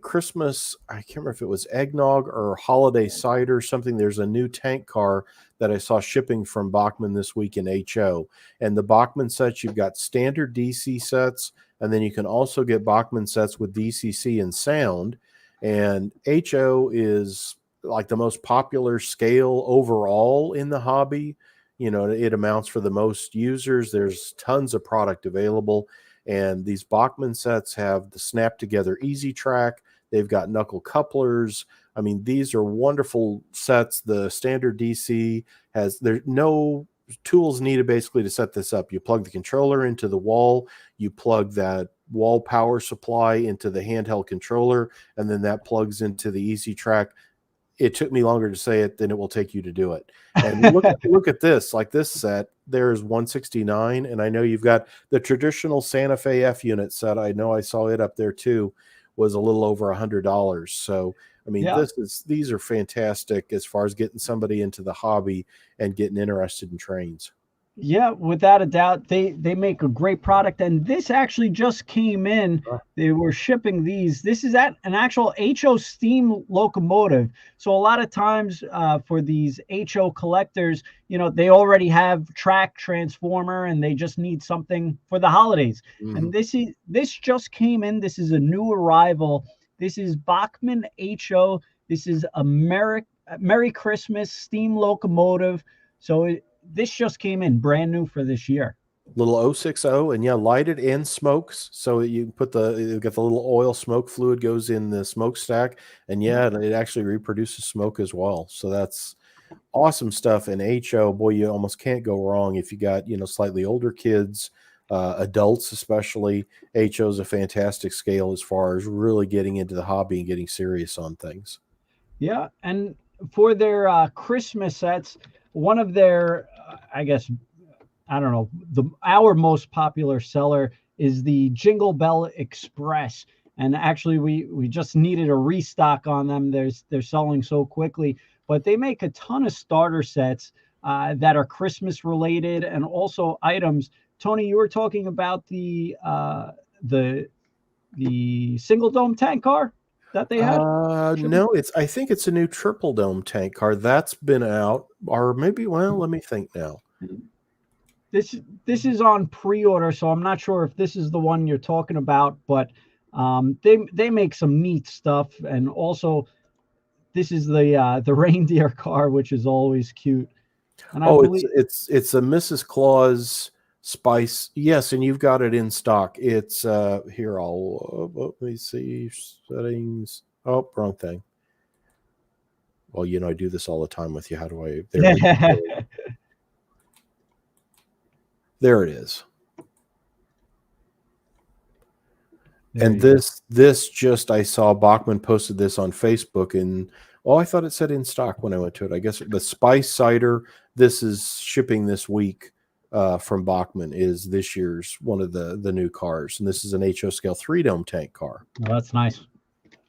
Christmas, I can't remember if it was eggnog or holiday cider or something. There's a new tank car that I saw shipping from Bachmann this week in HO. And the Bachmann sets, you've got standard DC sets, and then you can also get Bachmann sets with DCC and sound. And HO is like the most popular scale overall in the hobby. It amounts for the most users. There's tons of product available. And these Bachmann sets have the snap together easy track. They've got knuckle couplers. I mean, these are wonderful sets. The standard DC there's no tools needed basically to set this up. You plug the controller into the wall, you plug that wall power supply into the handheld controller, and then that plugs into the easy track. It took me longer to say it than it will take you to do it. And look at this, like this set, there's 169. And I know you've got the traditional Santa Fe F unit set. I know I saw it up there too, was a little over $100. So I mean, Yeah. these are fantastic as far as getting somebody into the hobby and getting interested in trains. Yeah, without a doubt, they make a great product, and this actually just came in. They were shipping these. This is at an actual HO steam locomotive. So a lot of times for these HO collectors, they already have track transformer, and they just need something for the holidays. And this just came in. This is a new arrival. This is Bachmann HO. This is a Merry Christmas steam locomotive. So this just came in brand new for this year. Little 060, and yeah, lighted and smokes. So you put you got the little oil smoke fluid goes in the smokestack, and yeah, it actually reproduces smoke as well. So that's awesome stuff. And HO, boy, you almost can't go wrong if you got slightly older kids, adults especially. HO is a fantastic scale as far as really getting into the hobby and getting serious on things. Yeah, and for their Christmas sets, one of their, I guess, I don't know, our most popular seller is the Jingle Bell Express. And actually, we just needed a restock on them. They're selling so quickly, but they make a ton of starter sets that are Christmas related and also items. Tony, you were talking about the single dome tank car that they had. No, I think it's a new triple dome tank car that's been out, or maybe, well, let me think now. This is on pre-order, so I'm not sure if this is the one you're talking about, but they make some neat stuff, and also this is the reindeer car, which is always cute. And I believe it's a Mrs. Claus Spice. Yes, and you've got it in stock. It's here. Let me see settings. Oh, wrong thing. Well, I do this all the time with you. How do I? There we go. There it is. And this just, I saw Bachmann posted this on Facebook, and I thought it said in stock when I went to it. I guess the Spice Cider, this is shipping this week from Bachmann, is this year's one of the new cars. And this is an HO scale 3-dome tank car. Oh, that's nice.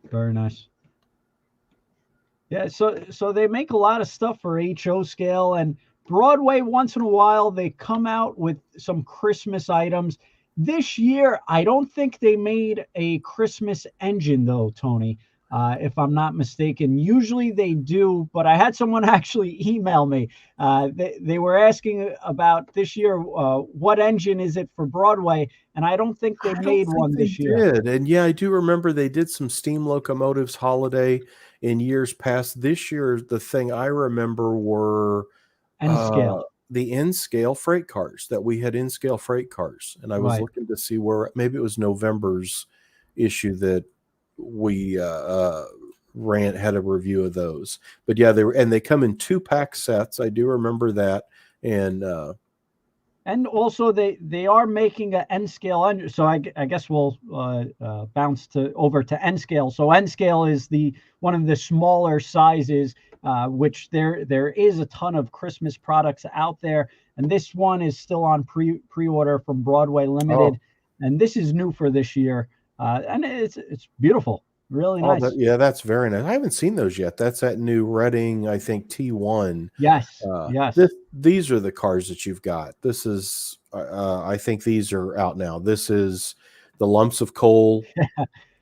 Very nice. Yeah, so they make a lot of stuff for HO scale, and Broadway, once in a while, they come out with some Christmas items. This year, I don't think they made a Christmas engine, though, Tony, if I'm not mistaken. Usually they do, but I had someone actually email me. They were asking about this year, what engine is it for Broadway? And I don't think they made one this year. And yeah, I do remember they did some steam locomotives holiday in years past. This year, the thing I remember were N-scale. The N-scale freight cars, that we had N-scale freight cars. And I was looking to see where, maybe it was November's issue that we had a review of those. But yeah, they come in 2-pack sets. I do remember that. And also they are making an N-scale engine. So I guess we'll bounce over to N-scale. So N-scale is one of the smaller sizes, which there is a ton of Christmas products out there. And this one is still on pre-order from Broadway Limited. And this is new for this year. And it's beautiful. Really nice. That's very nice. I haven't seen those yet. That's that new Reading, I think, T1. Yes, yes. These are the cars that you've got. This is, I think these are out now. This is the lumps of coal.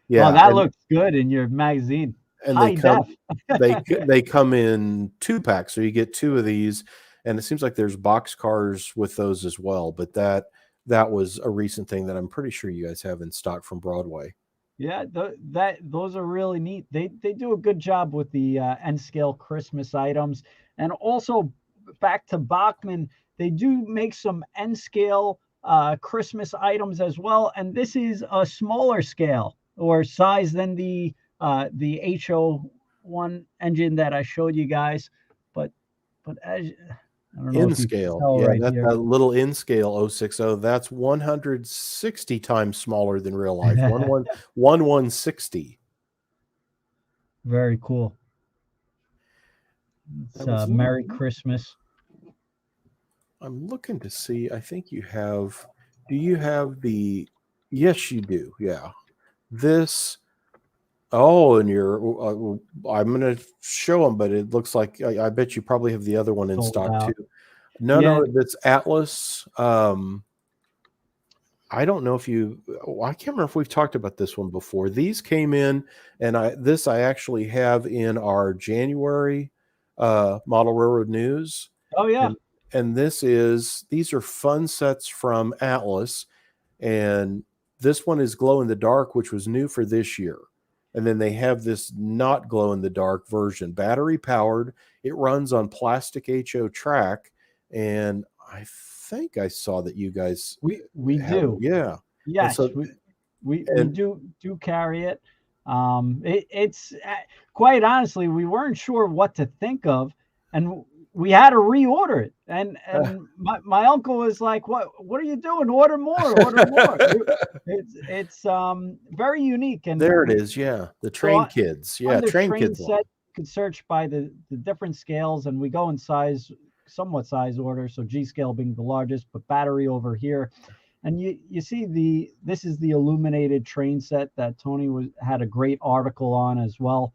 Yeah, that looks good in your magazine. And they come in 2-packs, so you get 2 of these. And it seems like there's box cars with those as well. But that was a recent thing that I'm pretty sure you guys have in stock from Broadway. Yeah, those are really neat. They do a good job with the N-scale Christmas items. And also back to Bachmann, they do make some N-scale Christmas items as well. And this is a smaller scale or size than the HO1 engine that I showed you guys. But as I don't know N-scale, that little N-scale 060, that's 160 times smaller than real life. 160. Very cool. It's Merry Christmas. I'm looking to see. I think you have. Do you have the? Yes, you do. Yeah. This Oh, and I'm going to show them, but it looks like I bet you probably have the other one in Sold stock out. too. No, Yeah. no, that's Atlas. I don't know if I can't remember if we've talked about this one before. These came in, and I actually have in our January Model Railroad News. Oh yeah. And these are fun sets from Atlas, and this one is glow in the dark, which was new for this year. And then they have this not glow in the dark version, battery powered. It runs on plastic HO track, and I think I saw that you guys We have, do. yeah. And Yes, so, we and do carry it. It's quite honestly, we weren't sure what to think of, and we had to reorder it. And my uncle was like, "What are you doing? Order more, order more." It's very unique, and there it is. Yeah. The so Train Kids. Yeah. under Train train Kids line. set, you can search by the different scales, and we go in somewhat size order. So G scale being the largest, but battery over here. And you see this is the illuminated train set that Tony had a great article on as well.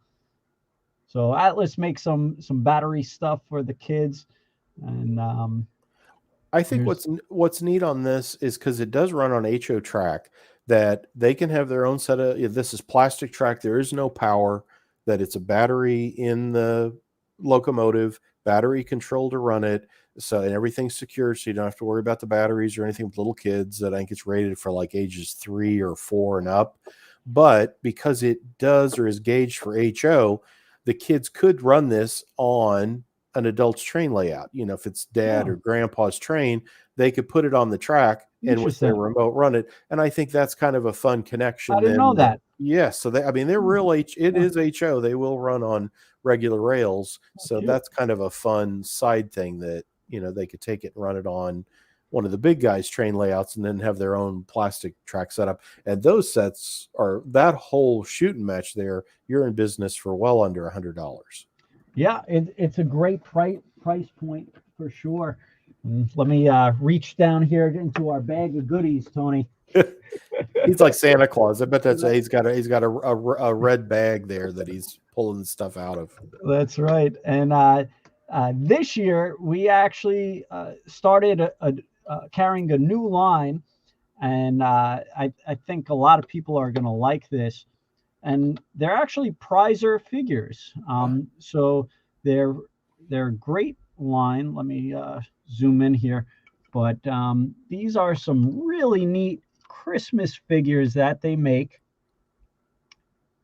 So Atlas makes some battery stuff for the kids, and I think what's neat on this is because it does run on HO track, that they can have their own set of. This is plastic track. There is no power. That it's a battery in the locomotive, battery control to run it. So, and everything's secure, so you don't have to worry about the batteries or anything with little kids. That I think it's rated for like ages 3 or 4 and up. But because it does or is gauged for HO, the kids could run this on an adult's train layout. If it's dad or grandpa's train, they could put it on the track and with their remote run it. And I think that's kind of a fun connection. I didn't know that. Yes. So they're real it is HO. They will run on regular rails. So that's kind of a fun side thing that, they could take it and run it on one of the big guys' train layouts and then have their own plastic track setup. And those sets that whole shooting match there, you're in business for well under $100. Yeah, it's a great price point for sure. Let me reach down here into our bag of goodies, Tony. He's like Santa Claus. I bet he's got a red bag there that he's pulling stuff out of. That's right. And this year we actually started carrying a new line, and I think a lot of people are going to like this. And they're actually prizer figures. So they're great line. Let me zoom in here. But these are some really neat Christmas figures that they make.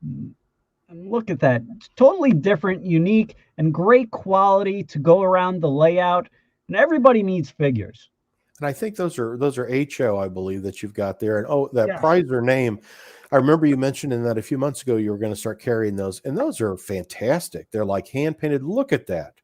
And look at that. It's totally different, unique, and great quality to go around the layout. And everybody needs figures. And I think those are HO, I believe, that you've got there. And that prizer name, I remember you mentioning that a few months ago you were going to start carrying those, and those are fantastic. They're like hand painted. Look at that.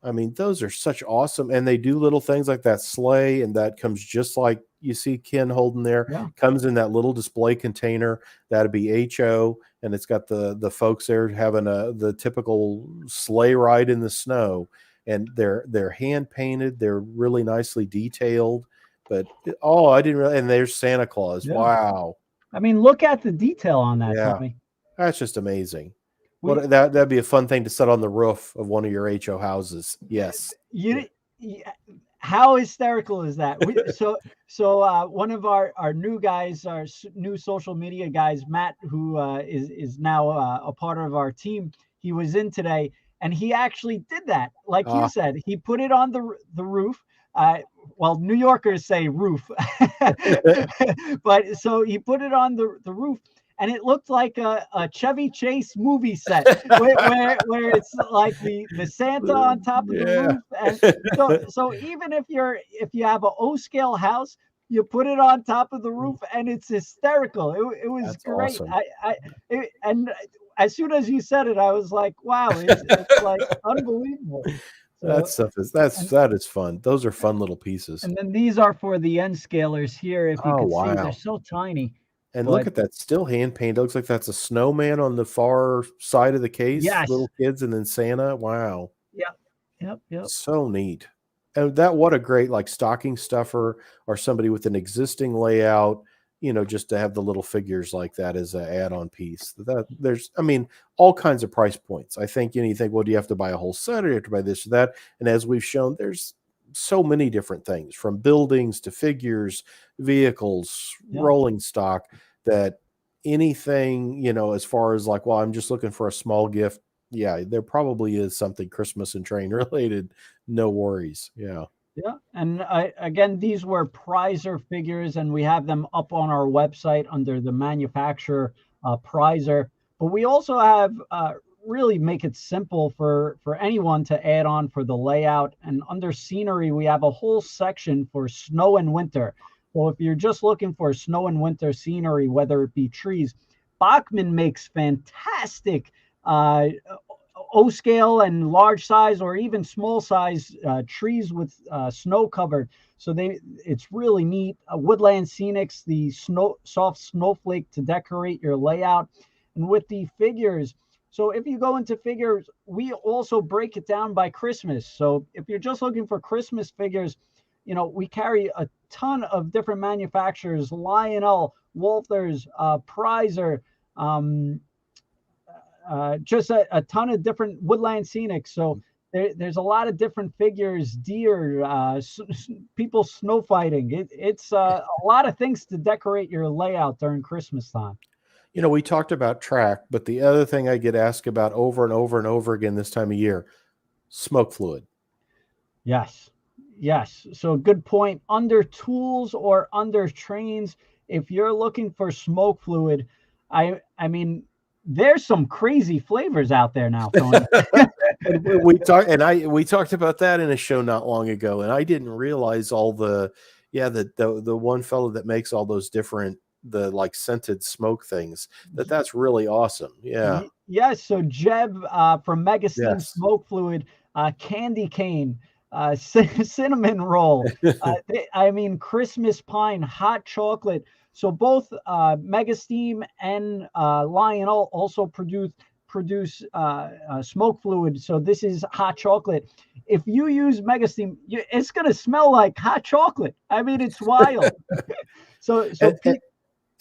I mean, those are such awesome, and they do little things like that sleigh, and that comes just like you see Ken holding there. Yeah. Comes in that little display container. That'd be HO, and it's got the folks there having the typical sleigh ride in the snow. And they're hand painted. They're really nicely detailed. But I didn't really. And there's Santa Claus. Yeah. Wow. I mean, look at the detail on that, Tommy. That's just amazing. That'd be a fun thing to set on the roof of one of your HO houses. Yes. How hysterical is that? So one of our new guys, our new social media guys, Matt, who is now a part of our team, he was in today. And he actually did that. Like you said, he put it on the roof. Well, New Yorkers say roof. But so he put it on the roof, and it looked like a Chevy Chase movie set where it's like the Santa on top of the roof. And so even if you have an O scale house, you put it on top of the roof, and it's hysterical. It was That's great. Awesome. And as soon as you said it, I was like, wow, it's like unbelievable. So, that is fun. Those are fun little pieces. And then these are for the N scalers here. If you can see, they're so tiny. And look at that, still hand painted. It looks like that's a snowman on the far side of the case. Yes. Little kids, and then Santa. Wow. Yep. So neat. And what a great like stocking stuffer or somebody with an existing layout. just to have the little figures like that as an add-on piece. That there's, I mean, all kinds of price points. I think, you think, well, do you have to buy a whole set, or do you have to buy this or that? And as we've shown, there's so many different things, from buildings to figures, vehicles, rolling stock, that anything, as far as like, well, I'm just looking for a small gift. Yeah, there probably is something Christmas and train related. No worries. Yeah. Yeah. And again, these were prizer figures, and we have them up on our website under the manufacturer prizer. But we also have really make it simple for anyone to add on for the layout. And under scenery, we have a whole section for snow and winter. Well, if you're just looking for snow and winter scenery, whether it be trees, Bachmann makes fantastic O scale and large size, or even small size trees with snow covered. So it's really neat. Woodland Scenics, the soft snowflake to decorate your layout. And with the figures, so if you go into figures, we also break it down by Christmas. So if you're just looking for Christmas figures, we carry a ton of different manufacturers: Lionel, Walters, Prizer, just a ton of different Woodland Scenics. So there's a lot of different figures, deer, people snow fighting. It's a lot of things to decorate your layout during Christmas time. We talked about track, but the other thing I get asked about over and over and over again this time of year, smoke fluid. Yes. So good point. Under tools or under trains, if you're looking for smoke fluid, I mean, there's some crazy flavors out there now, Tony. we talked about that in a show not long ago, and I didn't realize all the one fellow that makes all those different, the like scented smoke things, that's really awesome. Yeah. Yes. So Jeb from Mega Steam Smoke Fluid, candy cane, cinnamon roll, Christmas pine, hot chocolate. So both Mega Steam and Lionel also produce smoke fluid. So this is hot chocolate. If you use Mega Steam, it's going to smell like hot chocolate. I mean, it's wild.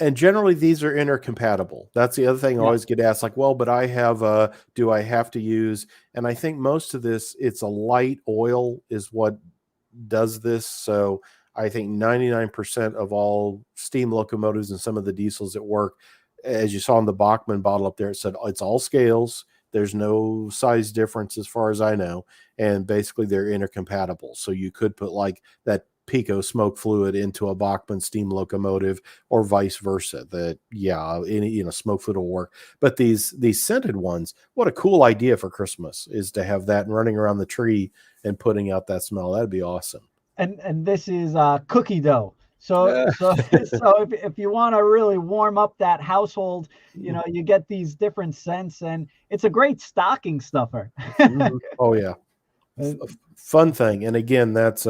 And generally these are intercompatible. That's the other thing I always get asked, like, well, but I have do I have to use? And I think most of this, it's a light oil is what does this. So I think 99% of all steam locomotives and some of the diesels that work, as you saw in the Bachmann bottle up there, it said it's all scales. There's no size difference as far as I know. And basically they're intercompatible. So you could put like that PIKO smoke fluid into a Bachmann steam locomotive, or vice versa. That any smoke fluid will work. But these scented ones, what a cool idea for Christmas is to have that running around the tree and putting out that smell. That'd be awesome. And this is cookie dough. So if you want to really warm up that household, you get these different scents, and it's a great stocking stuffer. Oh yeah. Fun thing. And again, that's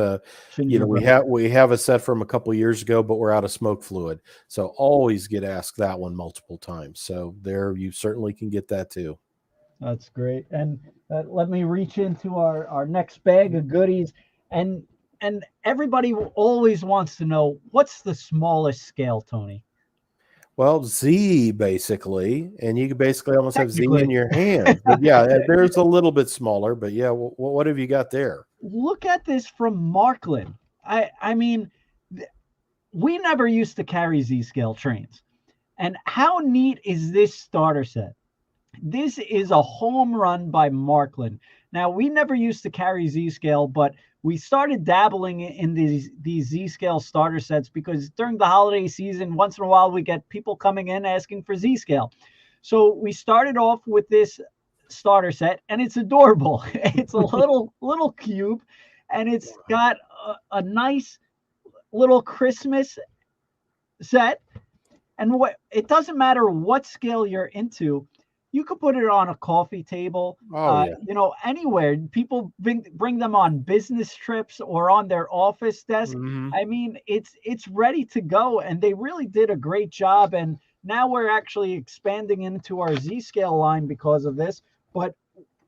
we have a set from a couple years ago, but we're out of smoke fluid, so always get asked that one multiple times. So there, you certainly can get that too. That's great. And let me reach into our next bag of goodies, and everybody always wants to know, what's the smallest scale, Tony? Well, Z basically, and you can basically almost have Z in your hand. But yeah, there's a little bit smaller, but yeah, what have you got there? Look at this from Marklin. I mean, we never used to carry Z scale trains. And how neat is this starter set? This is a home run by Marklin. Now, we never used to carry Z scale, but we started dabbling in these Z scale starter sets because during the holiday season, once in a while, we get people coming in asking for Z scale. So we started off with this starter set, and it's adorable. It's a little cube, and it's got a nice little Christmas set. And it doesn't matter what scale you're into. You could put it on a coffee table, anywhere. People bring them on business trips or on their office desk. Mm-hmm. I mean, it's ready to go, and they really did a great job. And now we're actually expanding into our Z scale line because of this. But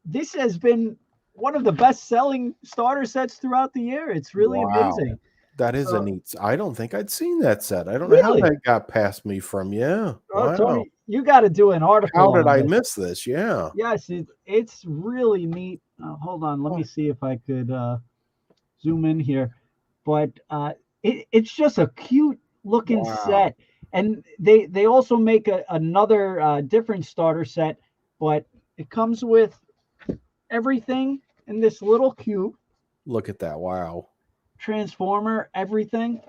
this has been one of the best selling starter sets throughout the year. It's really amazing. That is a So, neat. I don't think I'd seen that set. I don't know how really? that got past me from. Yeah. Oh, Wow. Tony, you got to do an How article did on I this. miss this? Yeah. Yes, it's really neat. Hold on, let me see if I could zoom in here. But it's just a cute looking Wow. set, and they also make another different starter set, but it comes with everything in this little cube, Look at that. Wow. transformer, everything.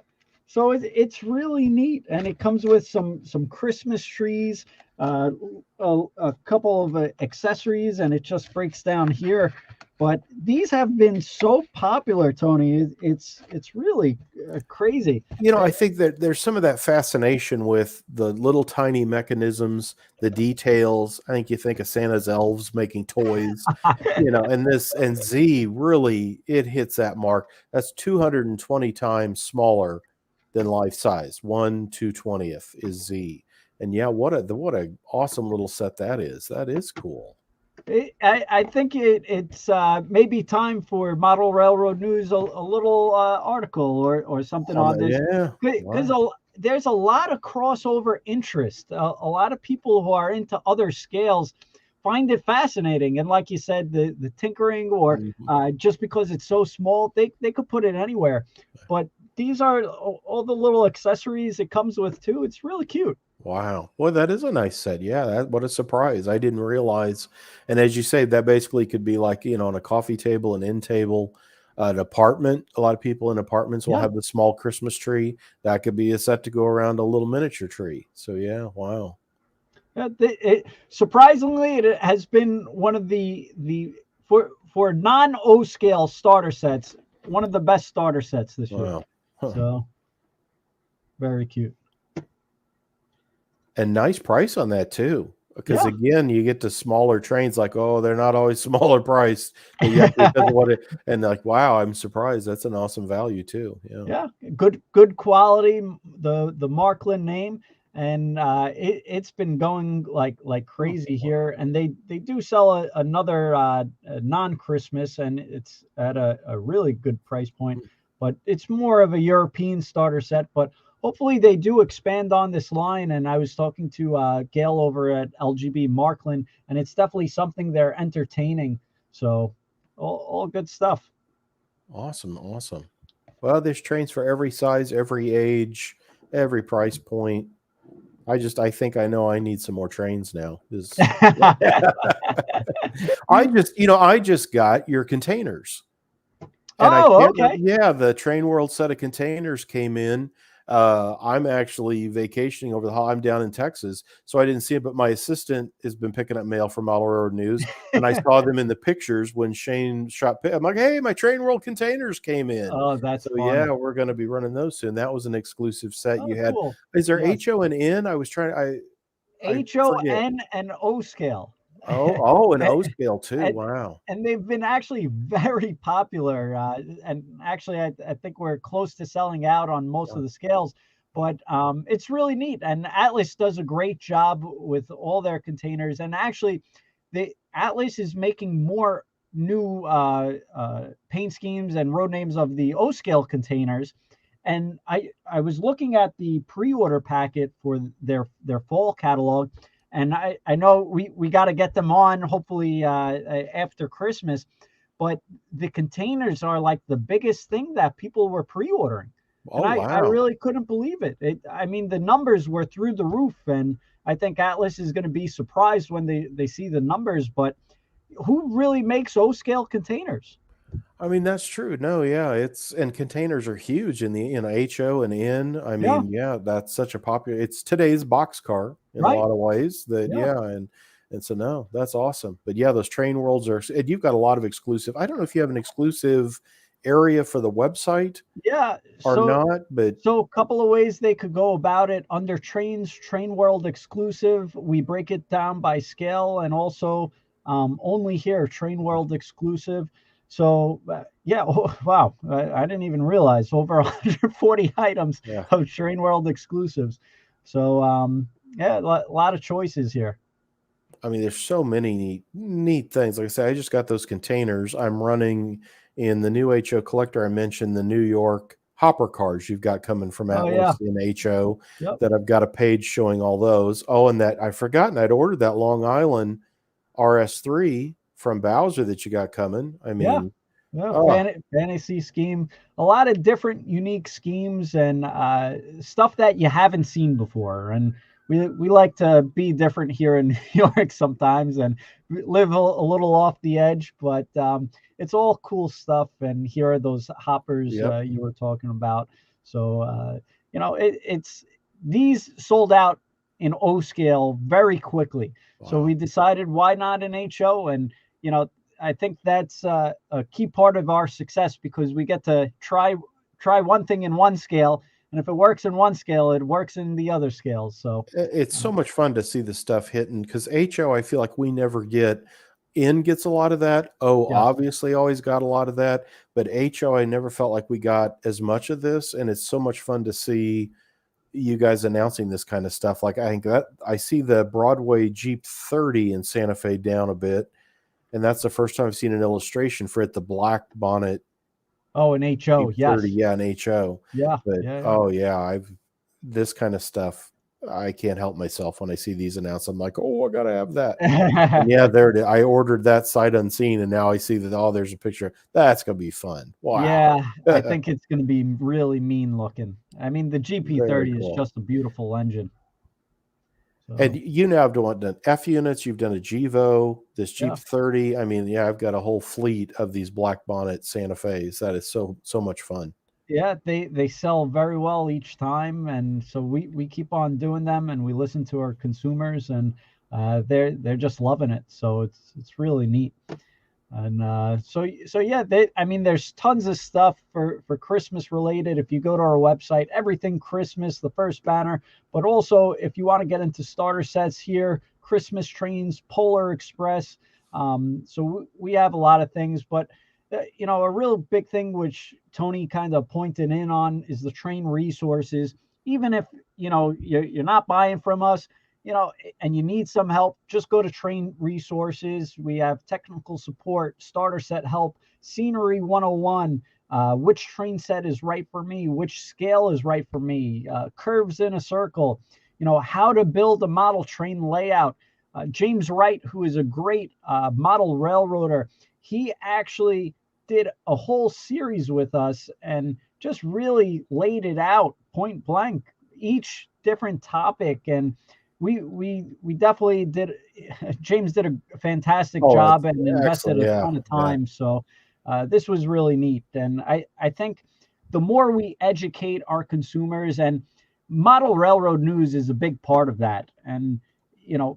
So it's really neat, and it comes with some Christmas trees, uh, a couple of accessories, and it just breaks down here. But these have been so popular, Tony. It's really crazy. You know, I think that there's some of that fascination with the little tiny mechanisms, the details. I think you think of Santa's elves making toys, you know, and this and Z really it hits that mark. That's 220 times smaller than life size. 1/220th is Z. And yeah, what a awesome little set that is. That is cool. I think it's maybe time for Model Railroad News a little article or something on this, Yeah. because Wow. there's a lot of crossover interest. A lot of people who are into other scales find it fascinating, and like you said, the tinkering or Mhm. just because it's so small, they could put it anywhere. But these are all the little accessories it comes with too. It's really cute. Wow. Well, that is a nice set. Yeah, what a surprise. I didn't realize. And as you say, that basically could be like, you know, on a coffee table, an end table, an apartment. A lot of people in apartments will Yeah. have the small Christmas tree. That could be a set to go around a little miniature tree. So yeah, wow. Surprisingly, it has been one of the for non O scale starter sets, one of the best starter sets this year. Wow. Huh. So very cute. And nice price on that too. Because Yeah. again, you get to smaller trains like, oh, they're not always smaller priced, but yet because of what it and like, wow, I'm surprised. That's an awesome value too. Yeah. Yeah, good quality. The Marklin name, and it's been going like Hmm. crazy here. And they do sell another non Christmas, and it's at a really good price point. But it's more of a European starter set. But hopefully they do expand on this line. And I was talking to Gail over at LGB Marklin, and it's definitely something they're entertaining. So all good stuff. Awesome. Awesome. Well, there's trains for every size, every age, every price point. I think I know I need some more trains now. I just got your containers. And I Oh, can't okay. yeah, the TrainWorld set of containers came in. I'm actually vacationing over I'm down in Texas, so I didn't see it, but my assistant has been picking up mail from Model Railroad News, and I saw them in the pictures when Shane shot I'm like, "Hey, my TrainWorld containers came in." Oh, that's So, yeah, fun. we're gonna be running those soon. That was an exclusive set you Oh, had. cool. Is there Yes. HO and N? I was trying I forget. HON and O scale. An and, O scale too, and wow. and they've been actually very popular. And actually, I think we're close to selling out on most of the scales. But it's really neat. And Atlas does a great job with all their containers. And actually, the Atlas is making more new paint schemes and road names of the O scale containers. And I was looking at the pre-order packet for their fall catalog, and I know we got to get them on hopefully after Christmas, but the containers are like the biggest thing that people were pre-ordering, and Oh, I wow. really couldn't believe it. I mean, the numbers were through the roof, and I think Atlas is going to be surprised when they see the numbers. But who really makes O scale containers? I mean, that's true. No, yeah, it's and containers are huge in the HO and N. I Yeah, mean, yeah, that's such a popular it's today's boxcar in a right. lot of ways that Yeah. yeah, and so no, that's awesome. But yeah, those train worlds are and you've got a lot of exclusive. I don't know if you have an exclusive area for the website Yeah. or So not, but So a couple of ways they could go about it under Train World exclusive. We break it down by scale and also only here Train World exclusive. So yeah, oh, wow, I didn't even realize over 140 items yeah. of Train World exclusives. So yeah, a lot of choices here. I mean, there's so many neat things. Like I said, I just got those containers. I'm running in the new HO collector. I mentioned the New York hopper cars you've got coming from Oh, Atlas yeah. and HO. Yep. That I've got a page showing all those. Oh, and that I've forgotten I'd ordered that Long Island RS3 from Bowser that you got coming. I Yeah. mean, Yeah, oh, fantasy scheme, a lot of different unique schemes and stuff that you haven't seen before. And we like to be different here in New York sometimes and live a little off the edge, but it's all cool stuff. And here are those hoppers yep. you were talking about. So it's these sold out in O scale very quickly. So Wow. we decided why not in HO, and I think that's a key part of our success because we get to try one thing in one scale, and if it works in one scale, it works in the other scales. So It's so much fun to see the stuff hitting because HO, I feel like we never get. N gets a lot of that. O yes, obviously always got a lot of that, but HO, I never felt like we got as much of this, and it's so much fun to see you guys announcing this kind of stuff. Like I think that I see the Broadway Jeep 30 in Santa Fe down a bit, and that's the first time I've seen an illustration for it. The black bonnet oh, and HO, Jeep 30, yes, yeah, an HO. yeah, But yeah, oh yeah, I've this kind of stuff. I can't help myself when I see these announced. I'm like, oh, I gotta have that. And yeah. yeah, there it is. I ordered that sight unseen, and now I see that. Oh, there's a picture. That's gonna be fun. Wow. Yeah, I think it's going to be really mean looking. I mean, the Very GP30 is cool. just a beautiful engine. And So you now have done F units. You've done a Gevo, this Jeep yeah. 30. I mean, yeah, I've got a whole fleet of these black bonnet Santa Fe's. That is so much fun. Yeah, they sell very well each time, and so we keep on doing them, and we listen to our consumers, and they're just loving it. So it's really neat. And so yeah, I mean, there's tons of stuff for Christmas related. If you go to our website, everything Christmas, the first banner, but also if you want to get into starter sets here, Christmas trains, Polar Express. So we have a lot of things, but a real big thing which Tony kind of pointed in on is the train resources. Even if you're not buying from us, and you need some help, just go to Train Resources. We have technical support, starter set help, Scenery 101, which train set is right for me, which scale is right for me, curves in a circle, how to build a model train layout. James Wright, who is a great model railroader, he actually did a whole series with us and just really laid it out point blank, each different topic. And we definitely did. James did a fantastic Oh, that's job and invested excellent. a Yeah, ton of yeah. time. So this was really neat. And I think the more we educate our consumers, and model railroad news is a big part of that. And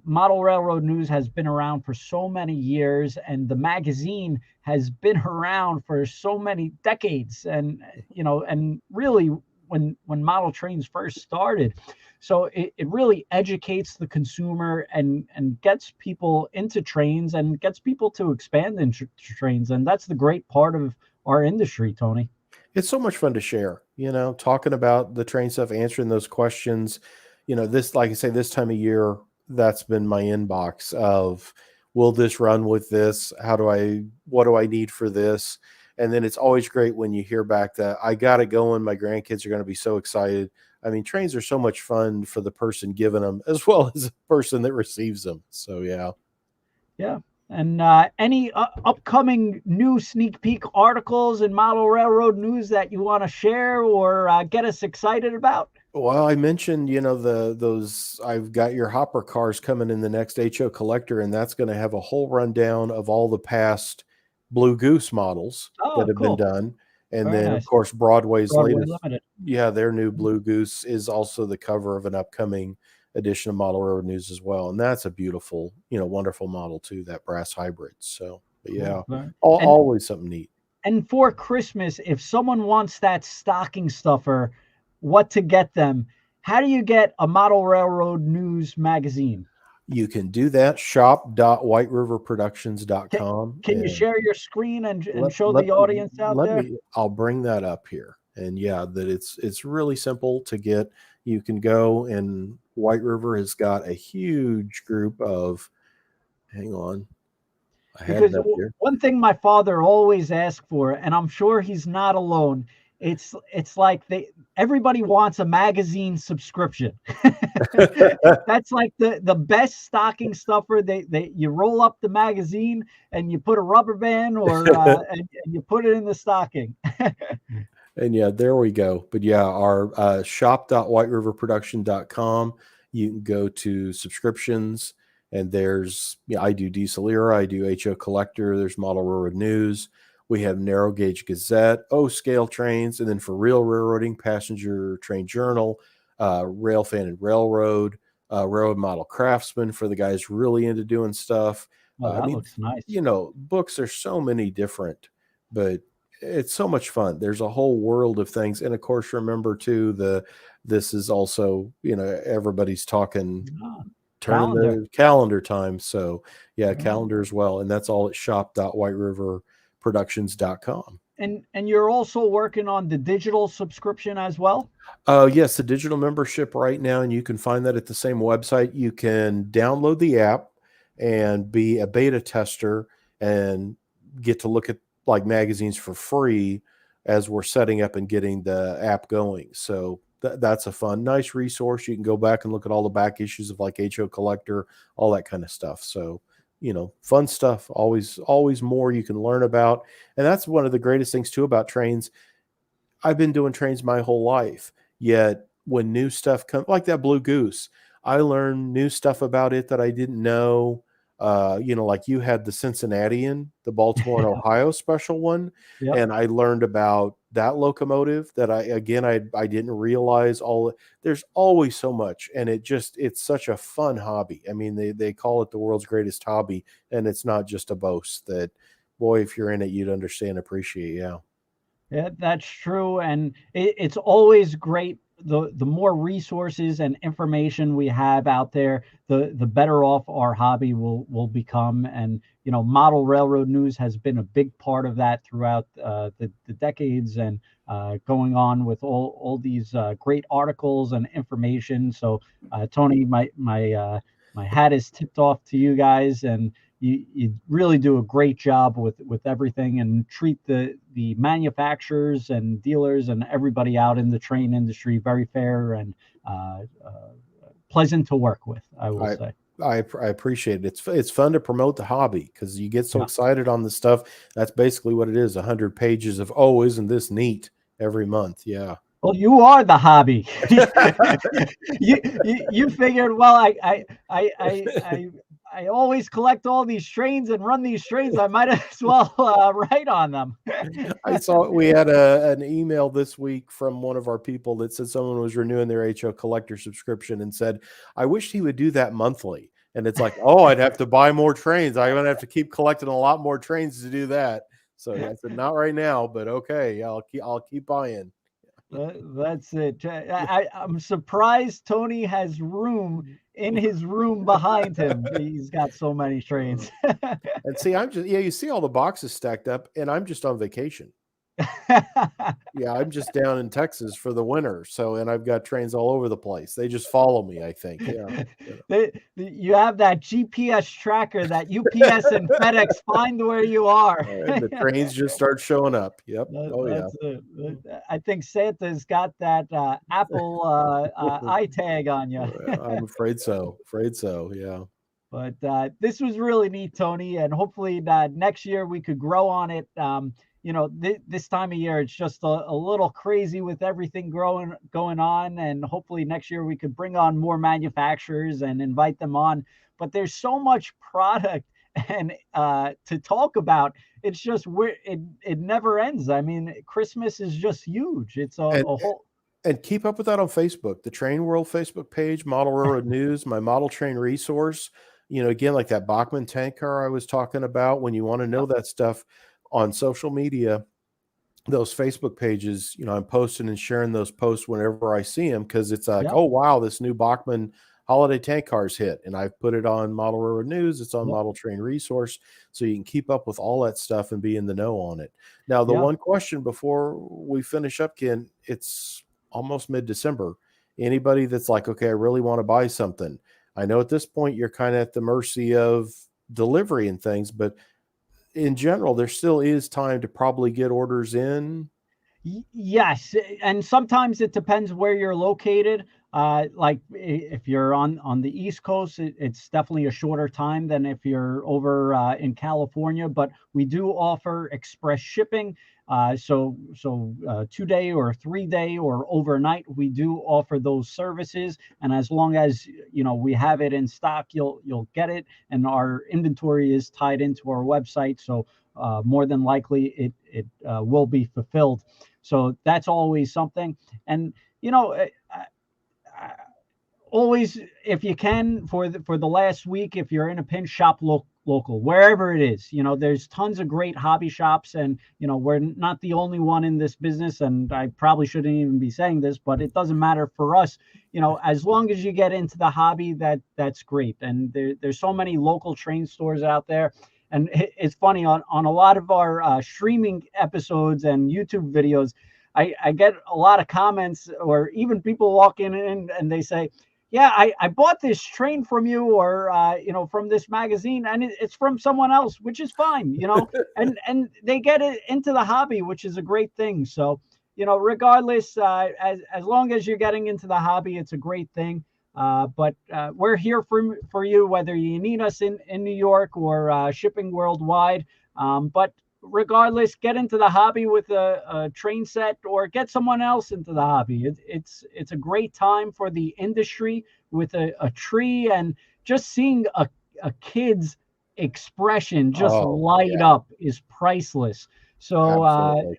model railroad news has been around for so many years, and the magazine has been around for so many decades. And and really when model trains first started. So it really educates the consumer and gets people into trains and gets people to expand into trains. And that's the great part of our industry, Tony. It's so much fun to share, talking about the train stuff, answering those questions. This, like I say, this time of year, that's been my inbox of, will this run with this? What do I need for this? And then it's always great when you hear back that I got it going. My grandkids are going to be so excited. I mean, trains are so much fun for the person giving them as well as the person that receives them. So, yeah. Yeah. And any upcoming new sneak peek articles and model railroad news that you want to share or get us excited about? Well, I mentioned, those I've got your hopper cars coming in the next HO collector, and that's going to have a whole rundown of all the past Blue Goose models that Oh, have been cool. done. And Very then, of nice. course, Broadway's Broadway latest. Limited. Yeah, their new Blue Goose is also the cover of an upcoming edition of Model Railroad News as well. And that's a beautiful, wonderful model too, that brass hybrid. So, but yeah, Cool. always something neat. And for Christmas, if someone wants that stocking stuffer, what to get them? How do you get a Model Railroad News magazine? You can do that, shop.whiteriverproductions.com. Can you And share your screen and show the audience out there? I'll bring that up here. And yeah, that it's really simple to get. You can go, and White River has got a huge group of, hang on, I had Because it up here. one thing my father always asked for, and I'm sure he's not alone, it's like everybody wants a magazine subscription. That's like the best stocking stuffer. They you roll up the magazine and you put a rubber band or and you put it in the stocking. And yeah, there we go. But yeah, our shop.whiteriverproduction.com, you can go to subscriptions, and there's, I do Diesel Era, I do HO Collector, there's Model Railroad News, we have Narrow Gauge Gazette, O Scale Trains, and then for real railroading, Passenger Train Journal, Rail Fan and Railroad, Railroad Model Craftsman for the guys really into doing stuff. Oh, that looks nice. Books are so many different, but it's so much fun. There's a whole world of things. And of course, remember too, this is also, everybody's talking turning the calendar time. So yeah, calendar as well. And that's all at shop.whiteriverproductions.com. And you're also working on the digital subscription as well? Yes, the digital membership right now, and you can find that at the same website. You can download the app and be a beta tester and get to look at like magazines for free as we're setting up and getting the app going. So that's a fun, nice resource. You can go back and look at all the back issues of like HO Collector, all that kind of stuff. So, fun stuff, always more you can learn about. And that's one of the greatest things too about trains. I've been doing trains my whole life, yet when new stuff comes, like that Blue Goose, I learned new stuff about it that I didn't know. Like you had the Cincinnatian, the Baltimore and Ohio special one. Yep. And I learned about that locomotive that I didn't realize there's always so much. And it's such a fun hobby. I mean, they call it the world's greatest hobby, and it's not just a boast that, boy, if you're in it, you'd understand, appreciate. Yeah. Yeah, that's true. And it's always great. The more resources and information we have out there, the better off our hobby will become. And, model railroad news has been a big part of that throughout the decades, and going on with all these great articles and information. So, Tony, my hat is tipped off to you guys, and you really do a great job with everything, and treat the manufacturers and dealers and everybody out in the train industry very fair and pleasant to work with, I will say. I appreciate it. It's fun to promote the hobby because you get so excited on the stuff. That's basically what it is. 100 pages of, oh, isn't this neat, every month. Yeah. Well, you are the hobby. you figured, well, I always collect all these trains and run these trains. I might as well write on them. I saw we had an email this week from one of our people that said someone was renewing their HO Collector subscription and said, I wish he would do that monthly. And it's like, oh, I'd have to buy more trains. I'm going to have to keep collecting a lot more trains to do that. So I said, not right now, but okay, I'll keep buying. That's it. I'm surprised Tony has room in his room behind him. He's got so many trains. And see, you see all the boxes stacked up, and I'm just on vacation. Yeah, I'm just down in Texas for the winter. And I've got trains all over the place. They just follow me, I think. Yeah. You have that GPS tracker that UPS and FedEx find where you are. And the trains just start showing up. Yep. That's it. I think Santa's got that Apple iTag on you. I'm afraid so. Yeah. But this was really neat, Tony, and hopefully next year we could grow on it. This time of year, it's just a little crazy with everything going on. And hopefully next year we could bring on more manufacturers and invite them on. But there's so much product and to talk about. It's just it never ends. I mean, Christmas is just huge. It's a whole. And keep up with that on Facebook, the TrainWorld Facebook page, Model Railroad News, my model train resource. Again, like that Bachmann tank car I was talking about, when you want to know that stuff on social media, those Facebook pages, I'm posting and sharing those posts whenever I see them, because it's like, oh, wow, this new Bachmann holiday tank car's hit. And I've put it on Model Railroad News. It's on Model Train Resource. So you can keep up with all that stuff and be in the know on it. Now, the one question before we finish up, Ken, it's almost mid-December. Anybody that's like, okay, I really want to buy something. I know at this point you're kind of at the mercy of delivery and things, but in general, there still is time to probably get orders in. Yes, and sometimes it depends where you're located. Like if you're on the East Coast, it's definitely a shorter time than if you're over in California. But we do offer express shipping. So 2 day or 3 day or overnight, we do offer those services. And as long as we have it in stock, you'll get it. And our inventory is tied into our website, so more than likely it will be fulfilled. So that's always something. And always, if you can, for the last week, if you're in a pinch, shop local, wherever it is. There's tons of great hobby shops, and we're not the only one in this business. And I probably shouldn't even be saying this, but it doesn't matter for us. As long as you get into the hobby, that's great. And there's so many local train stores out there. And it's funny, on a lot of our streaming episodes and YouTube videos, I get a lot of comments, or even people walk in and they say, yeah, I bought this train from you, or from this magazine, and it's from someone else, which is fine, and they get it into the hobby, which is a great thing. So regardless, as long as you're getting into the hobby, it's a great thing. But we're here for you, whether you need us in New York or shipping worldwide. But regardless, get into the hobby with a train set, or get someone else into the hobby. It's a great time for the industry with a tree, and just seeing a kid's expression just light up is priceless. So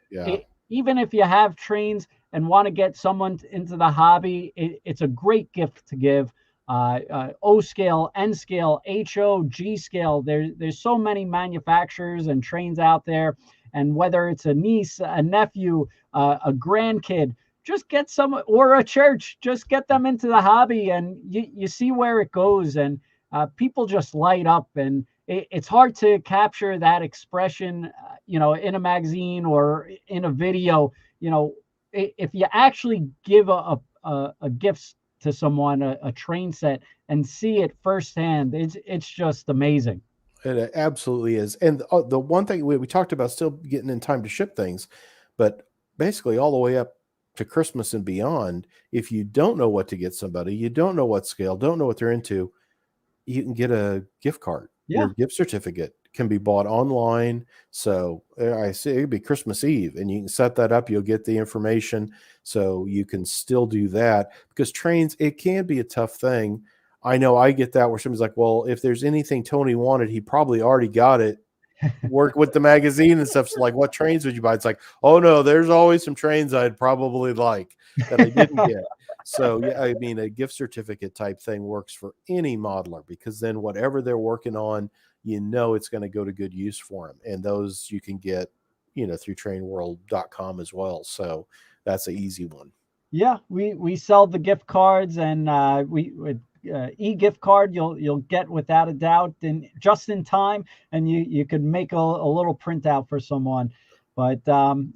even if you have trains and want to get someone into the hobby, it's a great gift to give. O scale, N scale, HO, G scale. There's so many manufacturers and trains out there. And whether it's a niece, a nephew, a grandkid, just get some, or a church, just get them into the hobby, and you see where it goes. And people just light up, and it's hard to capture that expression, in a magazine or in a video. If you actually give a gift to someone, a train set, and see it firsthand, it's just amazing. It absolutely is. And the one thing we talked about, still getting in time to ship things, but basically all the way up to Christmas and beyond, if you don't know what to get somebody, you don't know what scale, don't know what they're into, you can get a gift card. Yeah. Your gift certificate can be bought online. So I say it'd be Christmas Eve, and you can set that up. You'll get the information, so you can still do that, because trains, it can be a tough thing. I know I get that, where somebody's like, well, if there's anything Tony wanted, he probably already got it. Work with the magazine and stuff. So like, what trains would you buy? It's like, oh no, there's always some trains I'd probably like that I didn't get. So yeah, I mean, a gift certificate type thing works for any modeler, because then whatever they're working on, it's going to go to good use for them. And those you can get, through trainworld.com as well. So that's an easy one. Yeah, we sell the gift cards, and we e-gift card you'll get without a doubt, and just in time, and you could make a little printout for someone. But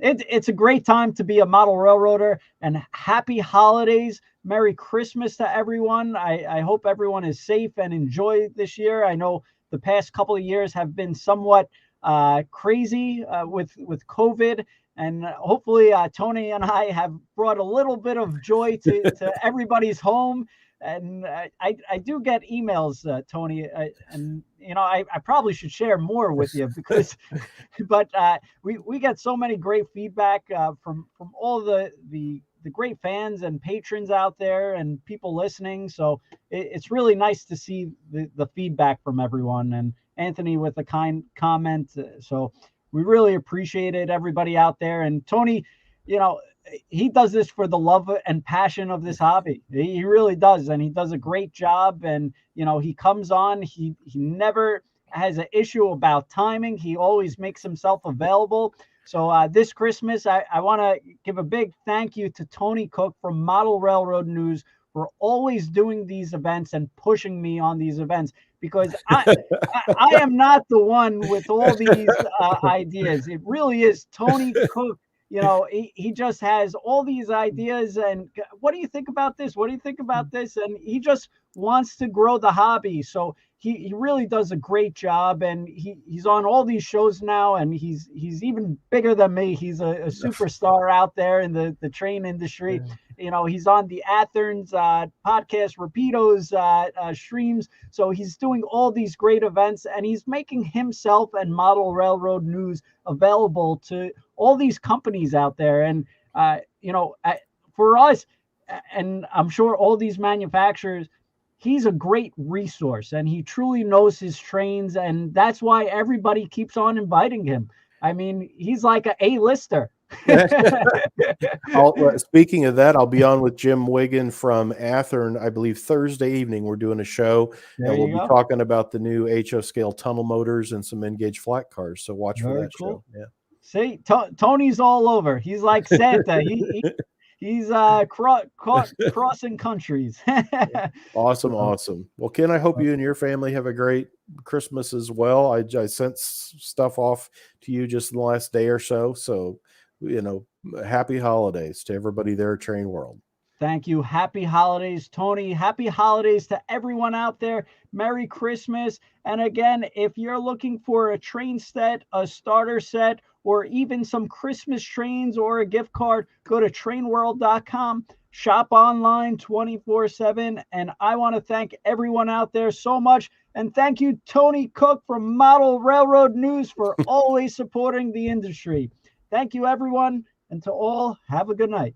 it's a great time to be a model railroader, and happy holidays, Merry Christmas to everyone. I hope everyone is safe and enjoy this year. I know the past couple of years have been somewhat crazy with COVID. And hopefully Tony and I have brought a little bit of joy to everybody's home. And I do get emails, Tony, and I probably should share more with you, because, but we get so many great feedback from all the great fans and patrons out there, and people listening. So it's really nice to see the feedback from everyone. And Anthony with a kind comment. So we really appreciate it, everybody out there. And Tony, he does this for the love and passion of this hobby. He really does. And he does a great job. And, he comes on, he never has an issue about timing. He always makes himself available. So this Christmas, I want to give a big thank you to Tony Cook from Model Railroad News for always doing these events and pushing me on these events, because I am not the one with all these ideas. It really is Tony Cook. He just has all these ideas, and what do you think about this? What do you think about this? And he just wants to grow the hobby. So he really does a great job, and he's on all these shows now, and he's even bigger than me. He's a superstar out there in the train industry. You know, he's on the Athens podcast, Rapido's streams. So he's doing all these great events, and he's making himself and Model Railroad News available to all these companies out there. And, you know, for us, and I'm sure all these manufacturers, he's a great resource, and he truly knows his trains. And that's why everybody keeps on inviting him. I mean, he's like an A-lister. Speaking of that, I'll be on with Jim Wiggin from Athern, I believe Thursday evening. We're doing a show, and we'll be talking about the new HO scale tunnel motors and some N-gauge flat cars. So watch for that show. Yeah. See, Tony's all over. He's like Santa. He's crossing countries. Awesome. Well, Ken, I hope you and your family have a great Christmas as well. I sent stuff off to you just in the last day or so. So, you know, happy holidays to everybody there at TrainWorld. Thank you. Happy holidays, Tony. Happy holidays to everyone out there. Merry Christmas. And again, if you're looking for a train set, a starter set, or even some Christmas trains or a gift card, go to trainworld.com. Shop online 24/7. And I want to thank everyone out there so much. And thank you, Tony Cook from Model Railroad News, for always supporting the industry. Thank you, everyone. And to all, have a good night.